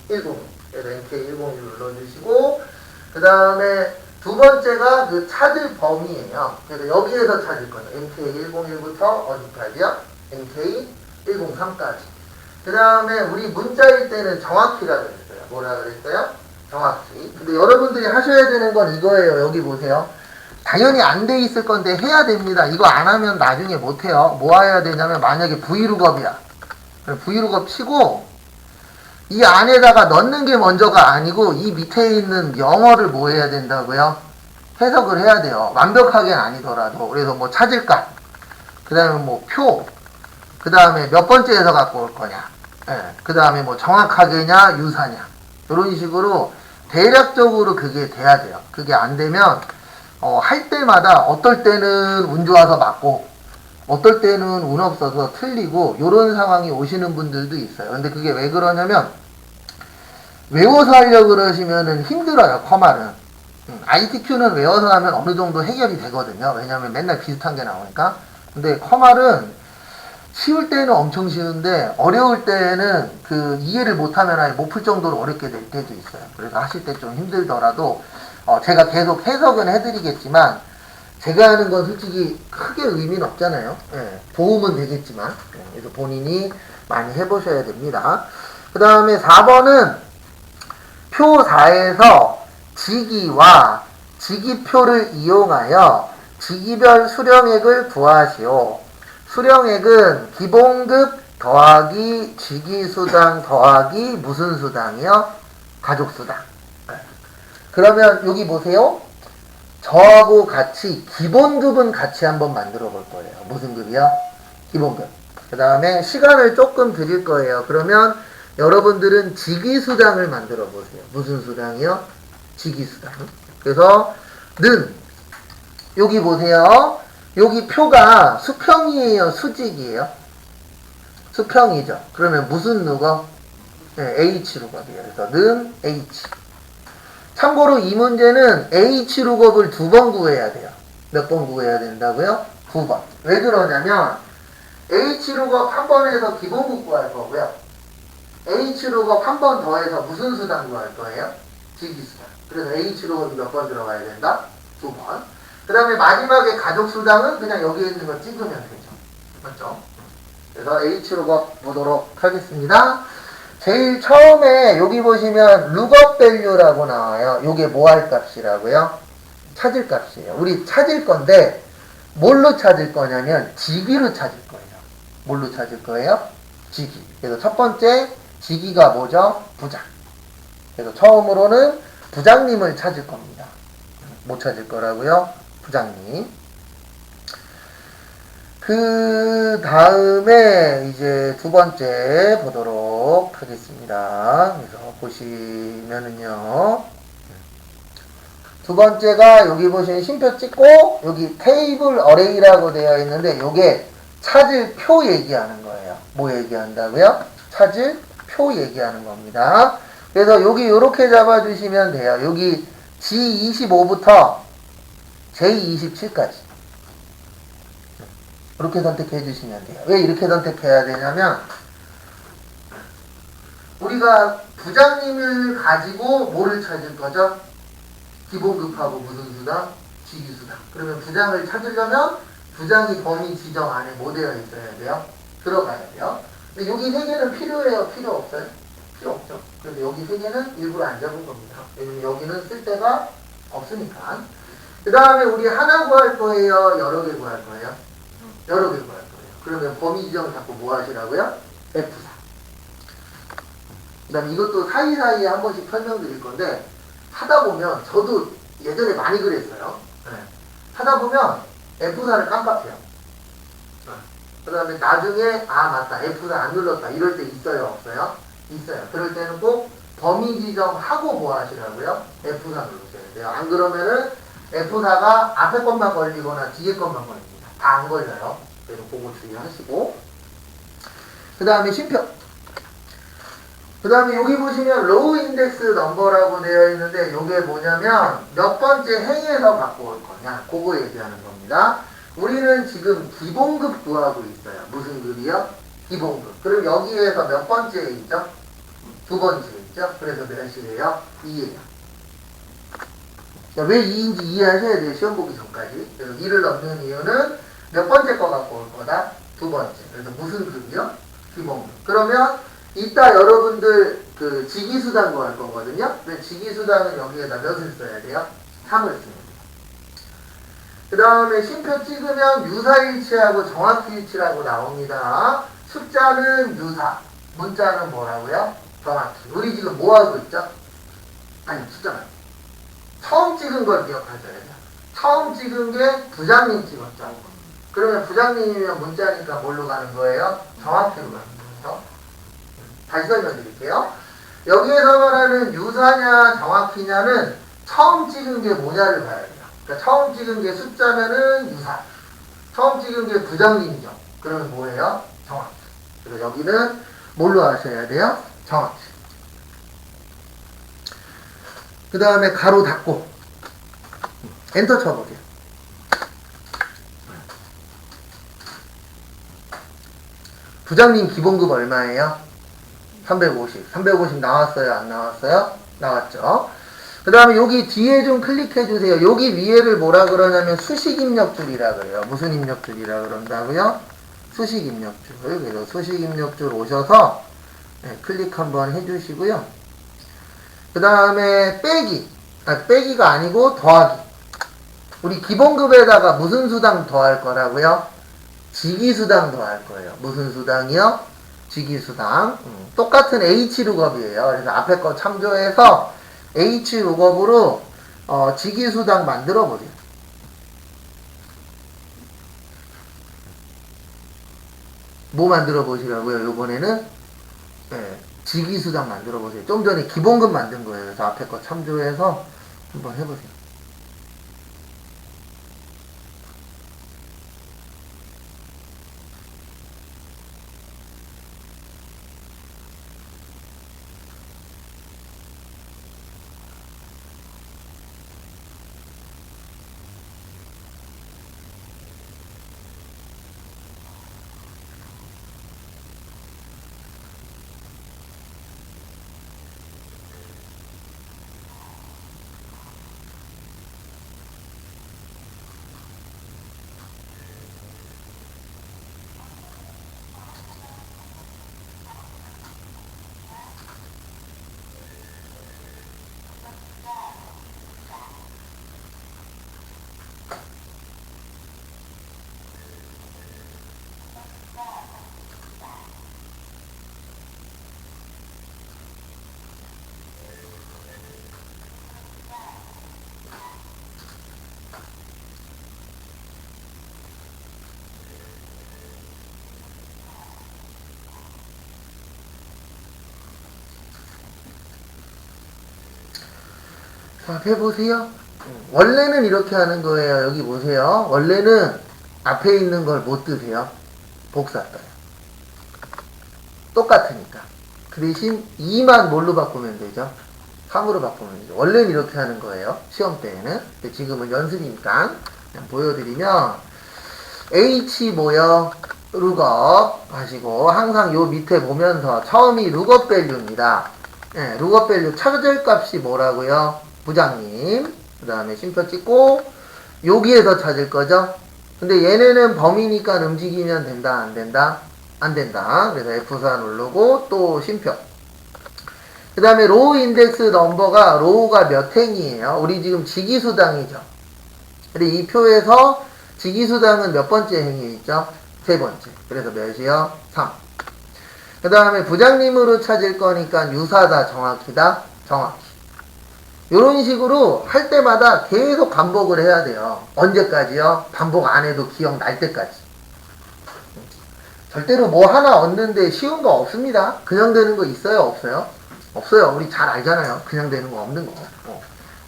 102. 그래서 MK101을 눌러주시고 그 다음에 두 번째가 그 찾을 범위예요. 그래서 여기에서 찾을 거예요. MK101부터 어디까지요? MK103까지. 그 다음에 우리 문자일 때는 정확히라 그랬어요. 뭐라 그랬어요? 정확히. 근데 여러분들이 하셔야 되는 건 이거예요. 여기 보세요. 당연히 안 돼 있을 건데 해야 됩니다. 이거 안 하면 나중에 못 해요. 뭐 해야 되냐면 만약에 브이룩업이야. 브이룩업 치고 이 안에다가 넣는 게 먼저가 아니고 이 밑에 있는 영어를 뭐 해야 된다고요? 해석을 해야 돼요. 완벽하게는 아니더라도. 그래서 뭐 찾을 값, 그 다음에 뭐 표, 그 다음에 몇 번째에서 갖고 올 거냐. 그 다음에 뭐 정확하게냐, 유사냐. 이런 식으로 대략적으로 그게 돼야 돼요. 그게 안 되면, 할 때마다 어떨 때는 운 좋아서 맞고, 어떨 때는 운 없어서 틀리고, 요런 상황이 오시는 분들도 있어요. 근데 그게 왜 그러냐면, 외워서 하려고 그러시면은 힘들어요, 커말은. ITQ는 외워서 하면 어느 정도 해결이 되거든요. 왜냐면 맨날 비슷한 게 나오니까. 근데 커말은 쉬울 때는 엄청 쉬운데 어려울 때는 그 이해를 못하면 아예 못 풀 정도로 어렵게 될 때도 있어요. 그래서 하실 때 좀 힘들더라도 제가 계속 해석은 해드리겠지만 제가 하는 건 솔직히 크게 의미는 없잖아요. 예, 도움은 되겠지만 그래서 본인이 많이 해보셔야 됩니다. 그 다음에 4번은 표 4에서 지기와 지기표를 이용하여 지기별 수령액을 구하시오. 수령액은 기본급 더하기 지기수당 더하기 무슨 수당이요? 가족수당. 그러면 여기 보세요. 저하고 같이 기본급은 같이 한번 만들어 볼 거예요. 무슨 급이요? 기본급. 그 다음에 시간을 조금 드릴 거예요. 그러면 여러분들은 지기수당을 만들어 보세요. 무슨 수당이요? 지기수당. 그래서 는 여기 보세요. 여기 표가 수평이에요? 수직이에요? 수평이죠. 그러면 무슨 루거? 네, H 루겁이에요. 그래서 는 H. 참고로 이 문제는 H 루겁을 2번 구해야 돼요. 몇 번 구해야 된다고요? 2번. 왜 그러냐면 H 루겁 한 번 해서 기본급 구할 거고요. H 루겁 한 번 더해서 무슨 수당 구할 거예요? 지기수당. 그래서 H 루겁이 몇 번 들어가야 된다? 2번. 그 다음에 마지막에 가족수당은 그냥 여기에 있는 거 찍으면 되죠. 맞죠? 그래서 H루겁 보도록 하겠습니다. 제일 처음에 여기 보시면 룩업 밸류라고 나와요. 요게 뭐 할 값이라고요? 찾을 값이에요. 우리 찾을 건데 뭘로 찾을 거냐면 지기로 찾을 거예요. 뭘로 찾을 거예요? 지기. 그래서 첫 번째 지기가 뭐죠? 부장. 그래서 처음으로는 부장님을 찾을 겁니다. 못 찾을 거라고요? 부장님. 그 다음에 이제 두 번째 보도록 하겠습니다. 그래서 보시면은요. 두 번째가 여기 보시면 쉼표 찍고 여기 테이블 어레이라고 되어 있는데 요게 찾을 표 얘기하는 거예요. 뭐 얘기한다고요? 찾을 표 얘기하는 겁니다. 그래서 여기 이렇게 잡아주시면 돼요. 여기 G25부터 J27까지 이렇게 선택해 주시면 돼요. 왜 이렇게 선택해야 되냐면 우리가 부장님을 가지고 뭐를 찾을 거죠? 기본급하고 무슨 수당? 지기수당. 그러면 부장을 찾으려면 부장이 범위 지정 안에 뭐 되어 있어야 돼요? 들어가야 돼요. 근데 여기 세 개는 필요해요? 필요 없어요? 필요 없죠. 그래서 여기 세 개는 일부러 안 잡은 겁니다. 왜냐면 여기는 쓸 데가 없으니까. 그 다음에 우리 하나 구할 거예요? 여러 개 구할 거예요? 여러 개 구할 거예요. 그러면 범위 지정 자꾸 뭐 하시라고요? F4. 그 다음에 이것도 사이사이에 한 번씩 설명드릴 건데 하다 보면 저도 예전에 많이 그랬어요. 네. 하다 보면 F4를 깜빡해요. 그 다음에 나중에 아 맞다 F4 안 눌렀다 이럴 때 있어요? 없어요? 있어요. 그럴 때는 꼭 범위 지정하고 뭐 하시라고요? F4 누르셔야 돼요. 안 그러면은 F4가 앞에 것만 걸리거나 뒤에 것만 걸립니다. 다 안 걸려요. 그래서 그거 주의하시고. 그 다음에 쉼표. 그 다음에 여기 보시면 로우 인덱스 넘버라고 되어 있는데 이게 뭐냐면 몇 번째 행에서 갖고 올 거냐 그거 얘기하는 겁니다. 우리는 지금 기본급 구하고 있어요. 무슨 급이요? 기본급. 그럼 여기에서 몇 번째에 있죠? 두 번째에 있죠? 그래서 몇이에요? 2예요. 왜 2인지 이해하셔야 돼요. 시험 보기 전까지. 그래서 2를 넣는 이유는 몇 번째 거 갖고 올 거다? 두 번째. 그래서 무슨 급이요? 기본급. 그러면 이따 여러분들 그 지기수당 구할 거거든요. 근데 지기수당은 여기에다 몇을 써야 돼요? 3을 쓰는 거예요. 그 다음에 쉼표 찍으면 유사일치하고 정확히일치라고 나옵니다. 숫자는 유사, 문자는 뭐라고요? 정확히. 우리 지금 뭐 하고 있죠? 아니 숫자만. 처음 찍은 걸 기억하셔야 돼요. 처음 찍은 게 부장님 찍었죠. 그러면 부장님이면 문자니까 뭘로 가는 거예요? 정확히로 가는 거예요. 다시 설명드릴게요. 여기에서 말하는 유사냐 정확히냐는 처음 찍은 게 뭐냐를 봐야 돼요. 그러니까 처음 찍은 게 숫자면은 유사. 처음 찍은 게 부정림이죠. 그러면 뭐예요? 정확히. 그래서 여기는 뭘로 하셔야 돼요? 정확히. 그 다음에 가로 닫고 엔터 쳐보세요. 부장님 기본급 얼마예요? 350. 350 나왔어요? 안 나왔어요? 나왔죠. 그 다음에 여기 뒤에 좀 클릭해 주세요. 여기 위에를 뭐라 그러냐면 수식 입력줄이라 그래요. 무슨 입력줄이라 그런다고요? 수식 입력줄. 그래서 수식 입력줄 오셔서 네, 클릭 한번 해주시고요. 그 다음에 빼기. 빼기가 아니고 더하기. 우리 기본급에다가 무슨 수당 더할 거라고요? 직위수당 더할 거예요. 무슨 수당이요? 직위수당. 똑같은 H룩업이에요. 그래서 앞에 거 참조해서 H룩업으로 직위수당 만들어 보세요. 뭐 만들어 보시라고요? 요번에는 네, 직위수당 만들어 보세요. 좀 전에 기본급 만든 거예요. 그래서 앞에 거 참조해서 한번 해보세요. 자, 해보세요. 원래는 이렇게 하는 거예요. 여기 보세요. 원래는 앞에 있는 걸 못 드세요. 복사 떠요. 똑같으니까. 그 대신 2만 뭘로 바꾸면 되죠? 3으로 바꾸면 되죠. 원래는 이렇게 하는 거예요. 시험 때에는. 근데 지금은 연습이니까 그냥 보여드리면 H 뭐요? 룩업 하시고 항상 요 밑에 보면서 처음이 룩업 밸류입니다. 네, 룩업 밸류 찾을 값이 뭐라고요? 부장님, 그 다음에 쉼표 찍고 여기에서 찾을 거죠. 근데 얘네는 범위니까 움직이면 된다 안 된다? 안 된다. 그래서 F4 누르고 또 쉼표. 그 다음에 로우 인덱스 넘버가 로우가 몇 행이에요? 우리 지금 직위수당이죠. 근데 이 표에서 직위수당은 몇 번째 행에 있죠? 세 번째. 그래서 몇이요? 3. 그 다음에 부장님으로 찾을 거니까 유사다 정확히다? 정확히. 이런 식으로 할 때마다 계속 반복을 해야 돼요. 언제까지요? 반복 안 해도 기억날 때까지. 절대로 뭐 하나 얻는데 쉬운 거 없습니다. 그냥 되는 거 있어요? 없어요? 없어요. 우리 잘 알잖아요. 그냥 되는 거 없는 거.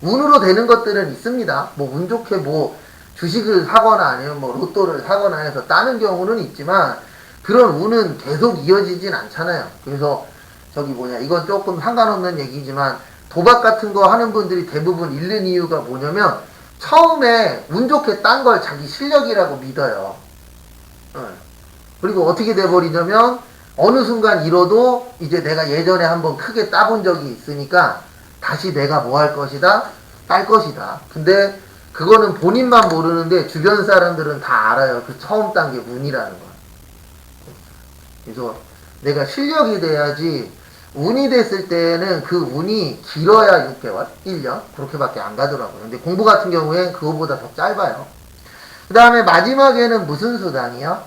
운으로 되는 것들은 있습니다. 뭐 운 좋게 뭐 주식을 사거나 아니면 뭐 로또를 사거나 해서 따는 경우는 있지만 그런 운은 계속 이어지진 않잖아요. 그래서 저기 뭐냐 이건 조금 상관없는 얘기지만 도박 같은 거 하는 분들이 대부분 잃는 이유가 뭐냐면 처음에 운 좋게 딴 걸 자기 실력이라고 믿어요. 그리고 어떻게 돼버리냐면 어느 순간 잃어도 이제 내가 예전에 한번 크게 따본 적이 있으니까 다시 내가 뭐 할 것이다? 딸 것이다. 근데 그거는 본인만 모르는데 주변 사람들은 다 알아요. 그 처음 딴 게 운이라는 거. 그래서 내가 실력이 돼야지 운이 됐을 때는 그 운이 길어야 6개월, 1년 그렇게밖에 안 가더라고요. 근데 공부 같은 경우엔 그거보다 더 짧아요. 그 다음에 마지막에는 무슨 수당이요?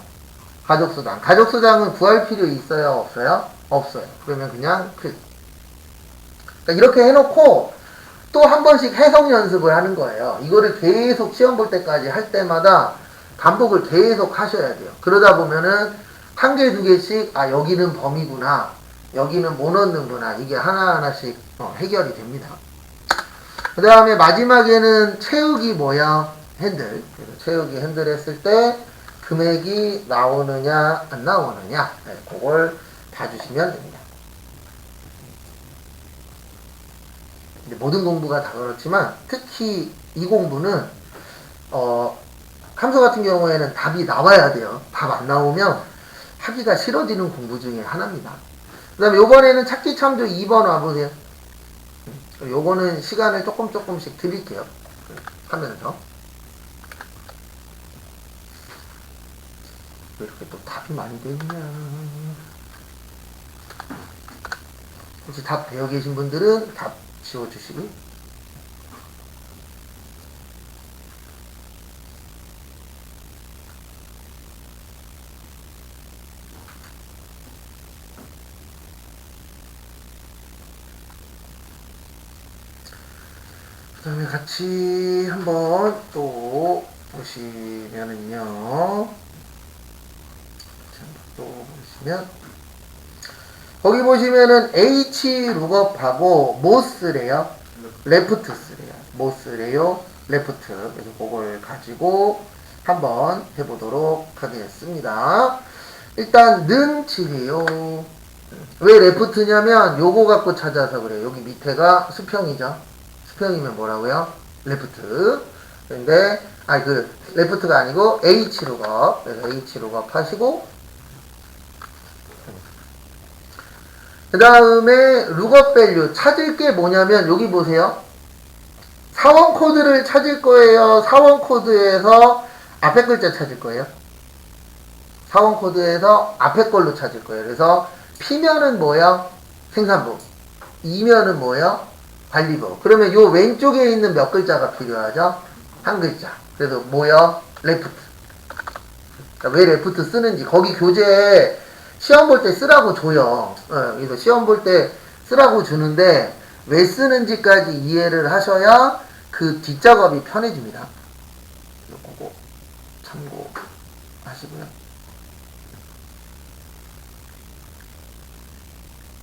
가족수당. 가족수당은 구할 필요 있어요? 없어요? 없어요. 그러면 그냥 그러니까 이렇게 해놓고 또 한 번씩 해석 연습을 하는 거예요. 이거를 계속 시험 볼 때까지 할 때마다 반복을 계속 하셔야 돼요. 그러다 보면은 한 개, 두 개씩 여기는 범위구나. 여기는 못 넣는구나. 이게 하나하나씩 해결이 됩니다. 그 다음에 마지막에는 채우기 뭐야? 핸들. 그래서 채우기 핸들 했을 때 금액이 나오느냐 안 나오느냐, 네, 그걸 봐주시면 됩니다. 모든 공부가 다 그렇지만 특히 이 공부는 함수 같은 경우에는 답이 나와야 돼요. 답 안 나오면 하기가 싫어지는 공부 중에 하나입니다. 그 다음에 요번에는 찾기 참조 2번 와보세요. 요거는 시간을 조금씩 드릴게요. 하면서 왜 이렇게 또 답이 많이 되냐. 혹시 답 배워 계신 분들은 답 지워주시고, 그 다음에 같이 한번 또 보시면은요, 또 보시면 거기 보시면은 H 룩업하고 뭐 쓰래요? 레프트 쓰래요. 뭐 쓰래요? 레프트. 그래서 그걸 가지고 한번 해보도록 하겠습니다. 일단 는 칠이에요. 왜 레프트냐면 요거 갖고 찾아서 그래요. 여기 밑에가 수평이죠. 수평이면 뭐라고요? 레프트. 근데 레프트가 아니고 H 룩업. 그래서 H 룩업 하시고, 그 다음에 룩업 밸류 찾을 게 뭐냐면 여기 보세요. 사원 코드를 찾을 거예요. 사원 코드에서 앞에 글자 찾을 거예요. 사원 코드에서 앞에 걸로 찾을 거예요. 그래서 P면은 뭐야? 생산부. E면은 뭐야? 관리부. 그러면 요 왼쪽에 있는 몇 글자가 필요하죠? 한 글자. 그래서 뭐야? 레프트. 그러니까 왜 레프트 쓰는지 거기 교재에 시험 볼 때 쓰라고 줘요. 그래서 시험 볼 때 쓰라고 주는데 왜 쓰는지까지 이해를 하셔야 그 뒷작업이 편해집니다. 요거 참고하시고요.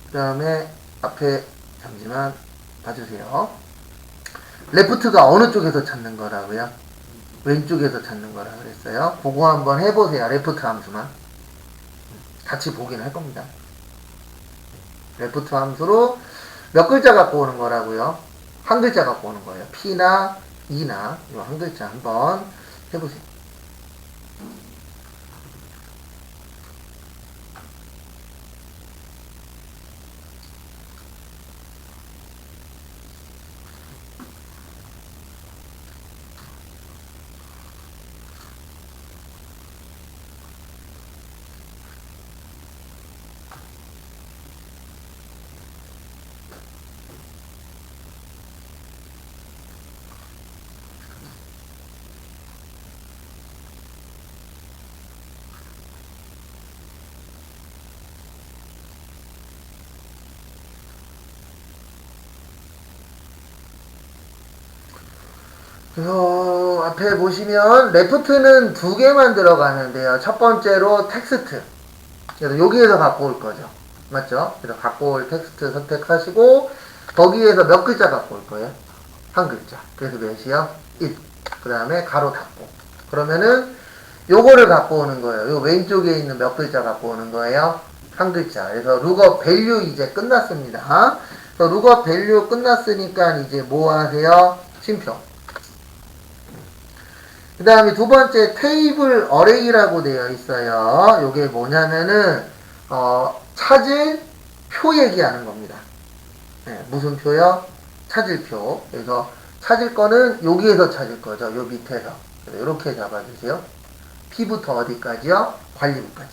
그 다음에 앞에 잠시만 봐주세요. 레프트가 어느 쪽에서 찾는 거라고요? 왼쪽에서 찾는 거라 그랬어요. 그거 한번 해보세요. 레프트 함수만. 같이 보긴 할 겁니다. 레프트 함수로 몇 글자 갖고 오는 거라고요? 한 글자 갖고 오는 거예요. P나 E나 이 한 글자 한번 해보세요. 그래서 앞에 보시면 레프트는 두 개만 들어가는데요. 첫 번째로 텍스트. 그래서 여기에서 갖고 올 거죠. 맞죠? 그래서 갖고 올 텍스트 선택하시고 거기에서 몇 글자 갖고 올 거예요? 한 글자. 그래서 몇이요? 1. 그 다음에 가로 닫고. 그러면은 요거를 갖고 오는 거예요. 요 왼쪽에 있는 몇 글자 갖고 오는 거예요? 한 글자. 그래서 룩업 밸류 이제 끝났습니다. 그래서 룩업 밸류 끝났으니까 이제 뭐 하세요? 쉼표. 그 다음에 두 번째 테이블 어레이라고 되어 있어요. 요게 뭐냐면은 찾을 표 얘기하는 겁니다. 네, 무슨 표요? 찾을 표. 그래서 찾을 거는 여기에서 찾을 거죠. 요 밑에서. 이렇게 잡아주세요. P부터 어디까지요? 관리부까지.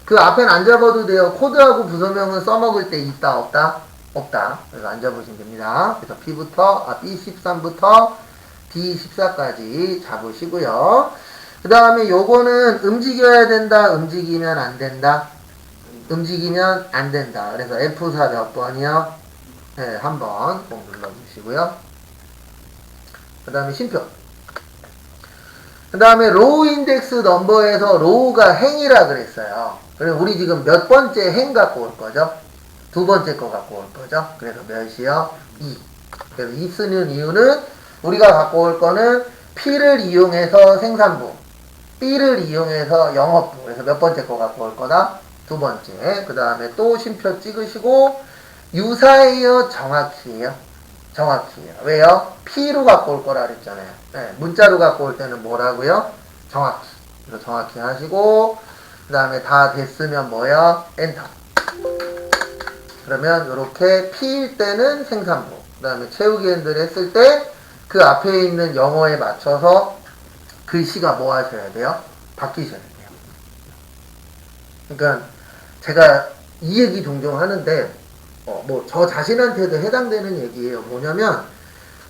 그 앞엔 안 잡아도 돼요. 코드하고 부서명은 써먹을 때 있다 없다? 없다. 그래서 안 잡으시면 됩니다. 그래서 B부터 B13부터 D14까지 잡으시고요. 그 다음에 요거는 움직여야 된다, 움직이면 안 된다. 움직이면 안 된다. 그래서 F4 몇 번이요? 네, 한번 꼭 눌러주시고요. 그 다음에 쉼표. 그 다음에 로우 인덱스 넘버에서 로우가 행이라 그랬어요. 그럼 우리 지금 몇 번째 행 갖고 올 거죠? 두 번째 거 갖고 올 거죠. 그래서 몇이요? 2. 그래서 2 쓰는 이유는 우리가 갖고 올 거는 P를 이용해서 생산부, B를 이용해서 영업부. 그래서 몇 번째 거 갖고 올 거다? 두 번째. 그 다음에 또 쉼표 찍으시고 유사해요? 정확히에요? 정확히에요. 왜요? P로 갖고 올 거라 그랬잖아요. 네, 문자로 갖고 올 때는 뭐라고요? 정확히. 그래서 정확히 하시고 그 다음에 다 됐으면 뭐요? 엔터. 그러면 이렇게 P일 때는 생산부, 그 다음에 채우기 핸들 했을 때 그 앞에 있는 영어에 맞춰서 글씨가 뭐 하셔야 돼요? 바뀌셔야 돼요. 그러니까 제가 이 얘기 종종 하는데 뭐 저 자신한테도 해당되는 얘기예요. 뭐냐면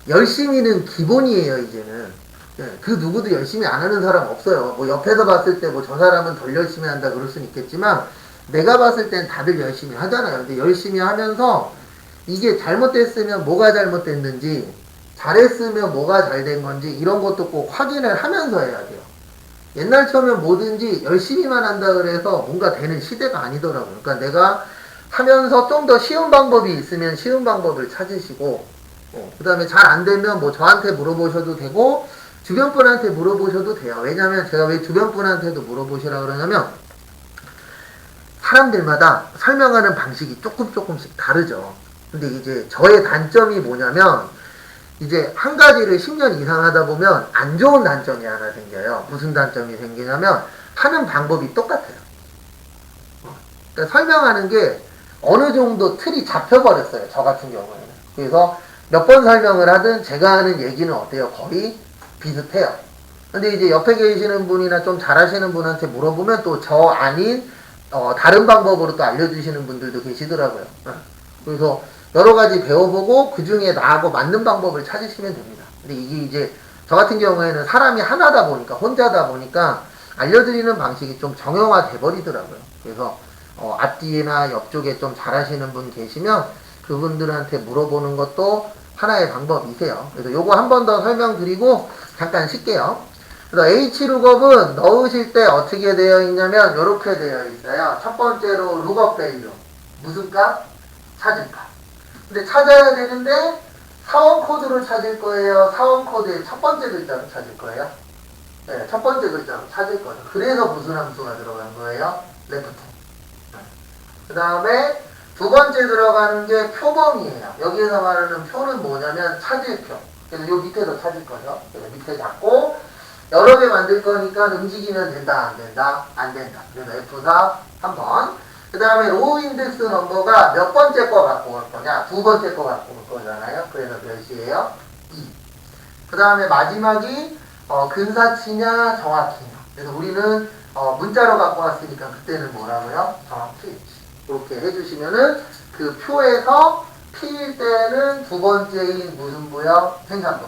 열심히는 기본이에요. 이제는 그 누구도 열심히 안 하는 사람 없어요. 뭐 옆에서 봤을 때 뭐 저 사람은 덜 열심히 한다 그럴 수는 있겠지만 내가 봤을 땐 다들 열심히 하잖아요. 근데 열심히 하면서 이게 잘못됐으면 뭐가 잘못됐는지, 잘했으면 뭐가 잘 된 건지 이런 것도 꼭 확인을 하면서 해야 돼요. 옛날처럼 뭐든지 열심히만 한다 그래서 뭔가 되는 시대가 아니더라고요. 그러니까 내가 하면서 좀 더 쉬운 방법이 있으면 쉬운 방법을 찾으시고, 그 다음에 잘 안 되면 뭐 저한테 물어보셔도 되고 주변 분한테 물어보셔도 돼요. 왜냐면 제가 왜 주변 분한테도 물어보시라 그러냐면 사람들마다 설명하는 방식이 조금씩 다르죠. 근데 이제 저의 단점이 뭐냐면 이제 한 가지를 10년 이상 하다 보면 안 좋은 단점이 하나 생겨요. 무슨 단점이 생기냐면 하는 방법이 똑같아요. 그러니까 설명하는 게 어느 정도 틀이 잡혀버렸어요. 저 같은 경우에는. 그래서 몇 번 설명을 하든 제가 하는 얘기는 어때요? 거의 비슷해요. 근데 이제 옆에 계시는 분이나 좀 잘하시는 분한테 물어보면 또 저 아닌 다른 방법으로 또 알려주시는 분들도 계시더라고요. 그래서 여러 가지 배워보고 그 중에 나하고 맞는 방법을 찾으시면 됩니다. 근데 이게 이제 저 같은 경우에는 사람이 하나다 보니까, 혼자다 보니까 알려드리는 방식이 좀 정형화 돼버리더라고요. 그래서 앞뒤나 옆쪽에 좀 잘하시는 분 계시면 그분들한테 물어보는 것도 하나의 방법이세요. 그래서 요거 한 번 더 설명드리고 잠깐 쉴게요. 그래서 H룩업은 넣으실 때 어떻게 되어 있냐면 이렇게 되어 있어요. 첫 번째로 룩업 밸류. 무슨 값? 찾은 값. 근데 찾아야 되는데 사원 코드로 찾을 거예요? 사원 코드의 첫 번째 글자로 찾을 거예요? 네, 첫 번째 글자로 찾을 거예요. 그래서 무슨 함수가 들어간 거예요? 레프트. 그 다음에 두 번째 들어가는 게 표범이에요. 여기에서 말하는 표는 뭐냐면 찾을 표. 그래서 요 밑에서 찾을 거죠. 그래서 밑에 잡고 여러 개 만들 거니까 움직이면 된다, 안 된다? 안 된다. 그래서 F4 한 번. 그 다음에 로우 인덱스 넘버가 몇 번째 거 갖고 올 거냐? 두 번째 거 갖고 올 거잖아요. 그래서 몇이에요? 2. 그 다음에 마지막이 근사치냐 정확히냐. 그래서 우리는 문자로 갖고 왔으니까 그때는 뭐라고요? 정확히. 이렇게 해주시면은 그 표에서 P일 때는 두 번째인 무슨 부요? 생산부.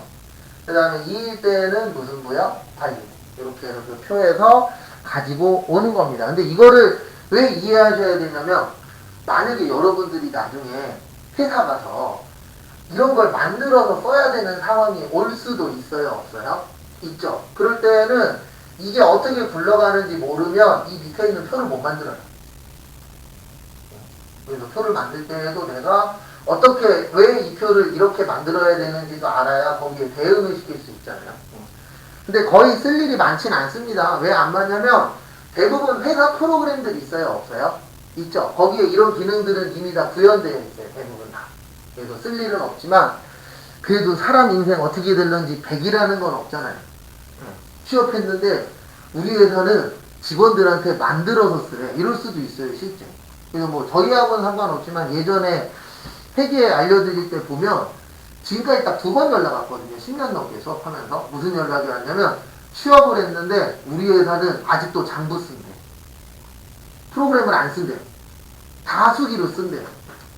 그 다음에 2일 때는 무슨 부요? 관리. 이렇게 해서 그 표에서 가지고 오는 겁니다. 근데 이거를 왜 이해하셔야 되냐면 만약에 여러분들이 나중에 회사 가서 이런 걸 만들어서 써야 되는 상황이 올 수도 있어요? 없어요? 있죠. 그럴 때는 이게 어떻게 굴러가는지 모르면 이 밑에 있는 표를 못 만들어요. 그래서 표를 만들 때에도 내가 어떻게 왜 이 표를 이렇게 만들어야 되는지도 알아야 거기에 대응을 시킬 수 있잖아요. 근데 거의 쓸 일이 많지는 않습니다. 왜 안 맞냐면 대부분 회사 프로그램들이 있어요? 없어요? 있죠. 거기에 이런 기능들은 이미 다 구현되어 있어요. 대부분 다. 그래서 쓸 일은 없지만 그래도 사람 인생 어떻게 될런지 100이라는 건 없잖아요. 취업했는데 우리 회사는 직원들한테 만들어서 쓰래. 이럴 수도 있어요. 실제. 그래서 뭐 저희하고는 상관없지만 예전에 회계에 알려드릴 때 보면 지금까지 딱 2번 연락 왔거든요. 10년 넘게 수업하면서. 무슨 연락이 왔냐면 취업을 했는데 우리 회사는 아직도 장부 쓴대. 프로그램을 안 쓴대요. 다 수기로 쓴대요.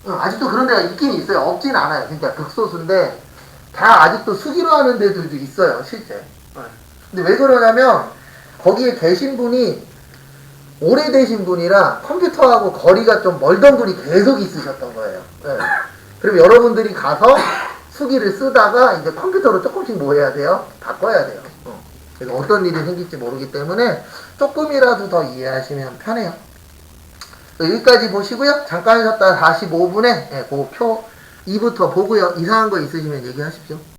아직도 그런 데가 있긴 있어요. 없진 않아요. 진짜 극소수인데 다 아직도 수기로 하는 데들도 있어요. 실제. 근데 왜 그러냐면 거기에 계신 분이 오래되신 분이라 컴퓨터하고 거리가 좀 멀던 분이 계속 있으셨던 거예요. 네. 그럼 여러분들이 가서 수기를 쓰다가 이제 컴퓨터로 조금씩 뭐 해야 돼요? 바꿔야 돼요. 그래서 어떤 일이 생길지 모르기 때문에 조금이라도 더 이해하시면 편해요. 여기까지 보시고요. 잠깐 쉬었다 45분에 그 표 2부터 보고요. 이상한 거 있으시면 얘기하십시오.